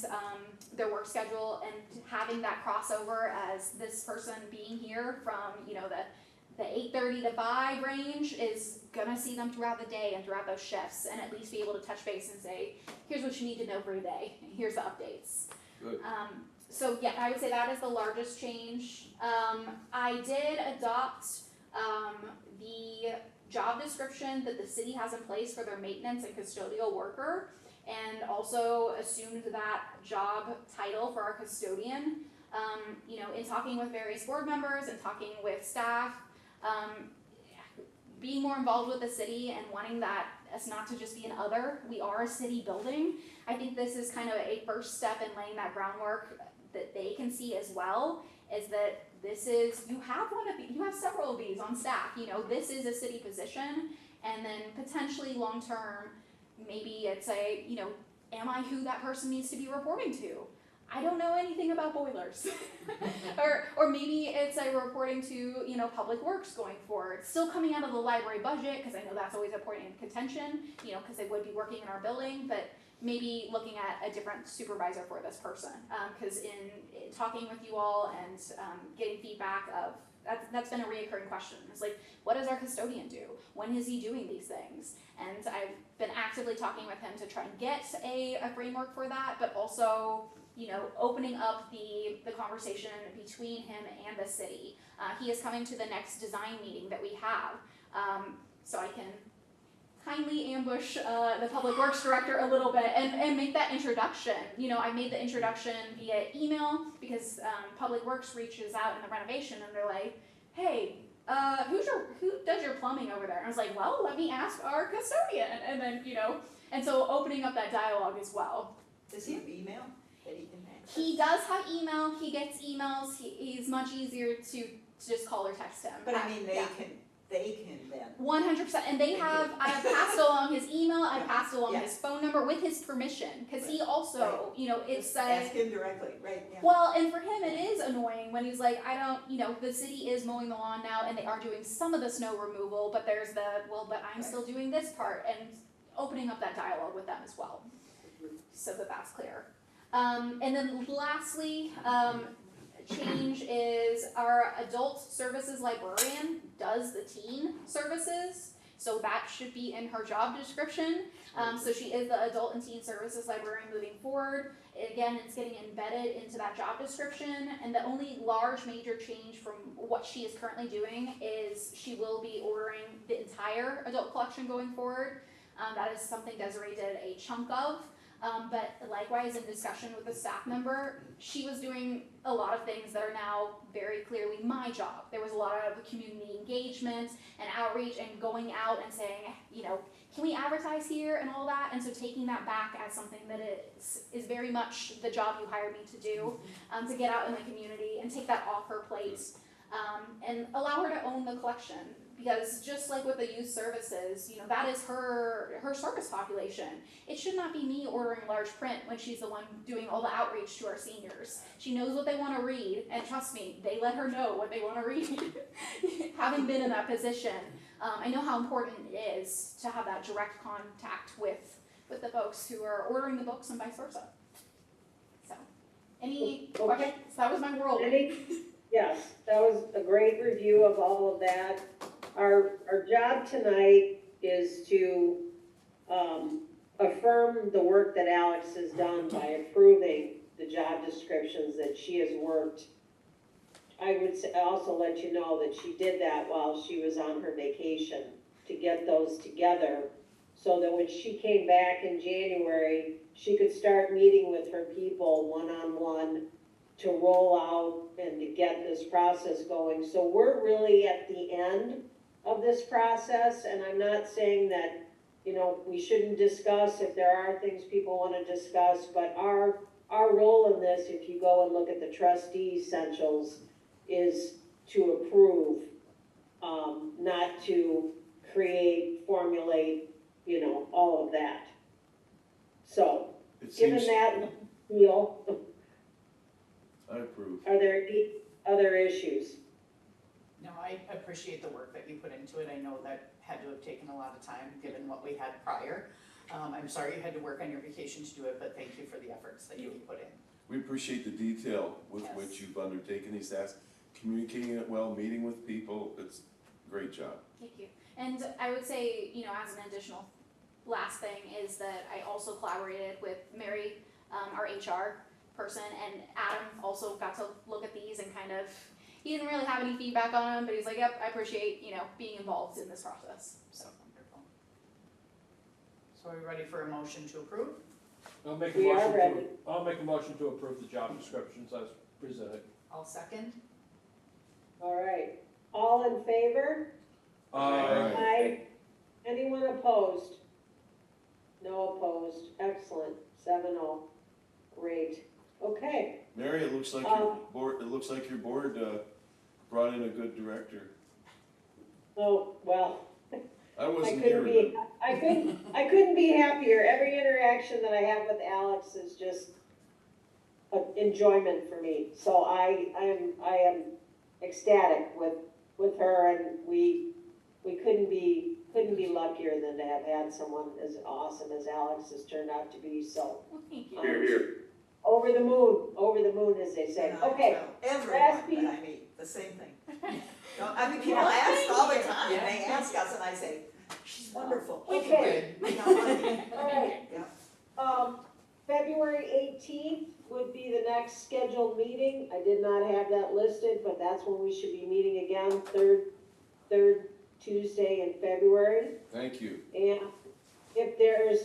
their work schedule, and having that crossover as this person being here from, you know, the 8:30 to 5 range is gonna see them throughout the day and throughout those shifts, and at least be able to touch base and say, here's what you need to know for today, here's the updates. Good. So yeah, I would say that is the largest change. I did adopt the job description that the city has in place for their maintenance and custodial worker, and also assumed that job title for our custodian. You know, in talking with various board members and talking with staff, being more involved with the city and wanting that us not to just be an other, we are a city building. I think this is kind of a first step in laying that groundwork that they can see as well, is that this is, you have several of these on staff, you know, this is a city position, and then potentially long term, maybe it's a, you know, am I who that person needs to be reporting to? I don't know anything about boilers. or maybe it's a reporting to, you know, public works going forward. Still coming out of the library budget, because I know that's always a point in contention, you know, because they would be working in our building, but maybe looking at a different supervisor for this person. Because in talking with you all and getting feedback of, that's been a reoccurring question. It's like, what does our custodian do? When is he doing these things? And I've been actively talking with him to try and get a framework for that, but also, you know, opening up the conversation between him and the city. He is coming to the next design meeting that we have, so I can kindly ambush the public works director a little bit and make that introduction. You know, I made the introduction via email because public works reaches out in the renovation and they're like, hey, who does your plumbing over there? And I was like, well, let me ask our custodian. And then, you know, and so opening up that dialogue as well. Does he have email that he can access? He does have email, he gets emails, he's much easier to just call or text him. But I mean, they Yeah. can then. 100%, and I have passed along his email, I passed along Yeah. his phone number with his permission, because he also, you know, it's Just ask him directly, right, yeah. well, and for him it is annoying when he's like, I don't, you know, the city is mowing the lawn now and they are doing some of the snow removal, but there's but I'm still doing this part, and opening up that dialogue with them as well, so that that's clear. And then lastly, change is our adult services librarian does the teen services. So that should be in her job description. So she is the adult and teen services librarian moving forward. Again, it's getting embedded into that job description, and the only large major change from what she is currently doing is she will be ordering the entire adult collection going forward. That is something Desiree did a chunk of, but likewise in discussion with a staff member, she was doing a lot of things that are now very clearly my job. There was a lot of community engagement and outreach and going out and saying, you know, can we advertise here and all that? And so taking that back as something that is very much the job you hired me to do, to get out in the community and take that off her plate, and allow her to own the collection. Because just like with the youth services, you know, that is her service population. It should not be me ordering large print when she's the one doing all the outreach to our seniors. She knows what they want to read, and trust me, they let her know what they want to read. Having been in that position, I know how important it is to have that direct contact with the folks who are ordering the books and vice versa. So, any questions? That was my world. Yes, that was a great review of all of that. Our job tonight is to affirm the work that Alex has done by approving the job descriptions that she has worked. I would also let you know that she did that while she was on her vacation to get those together, so that when she came back in January, she could start meeting with her people one-on-one to roll out and to get this process going. So we're really at the end of this process, and I'm not saying that, you know, we shouldn't discuss if there are things people want to discuss, but our role in this, if you go and look at the trustee essentials, is to approve, not to create, formulate, you know, all of that. So, given that deal, I approve. are there any other issues? No, I appreciate the work that you put into it. I know that had to have taken a lot of time, given what we had prior. I'm sorry you had to work on your vacation to do it, but thank you for the efforts that you put in. We appreciate the detail with Yes. which you've undertaken these tasks, communicating it well, meeting with people. It's a great job. Thank you. And I would say, you know, as an additional last thing is that I also collaborated with Mary, our HR person, and Adam also got to look at these and kind of, he didn't really have any feedback on them, but he's like, yep, I appreciate, you know, being involved in this process, so. Wonderful. So are we ready for a motion to approve? I'll make We are ready. a motion to approve the job descriptions as presented. I'll second. All right, all in favor? Aye. Anyone opposed? No opposed, excellent, 7-0, great, okay. Mary, it looks like your board brought in a good director. Oh, well, I I wasn't here. couldn't be happier. Every interaction that I have with Alex is just an enjoyment for me. So I am ecstatic with her, and we couldn't be luckier than to have had someone as awesome as Alex has turned out to be. So Well, thank you. Here, here. over the moon, as they say. And I Okay, tell everyone last that I meet, the same thing. I mean, people ask all the time, Yeah. they ask us, and I say, she's wonderful. Okay. You know, I mean, all right. yeah. February 18th would be the next scheduled meeting. I did not have that listed, but that's when we should be meeting again, third Tuesday in February. Thank you. And if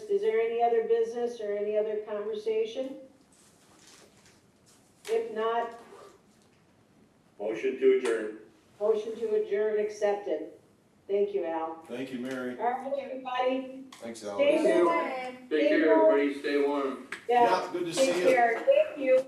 is there any other business or any other conversation? If not, Motion to adjourn. motion to adjourn accepted. Thank you, Al. Thank you, Mary. All right, everybody, Thanks, stay Alex. warm. Take care, everybody, stay warm. Yeah, Good to see take you. care. Thank you.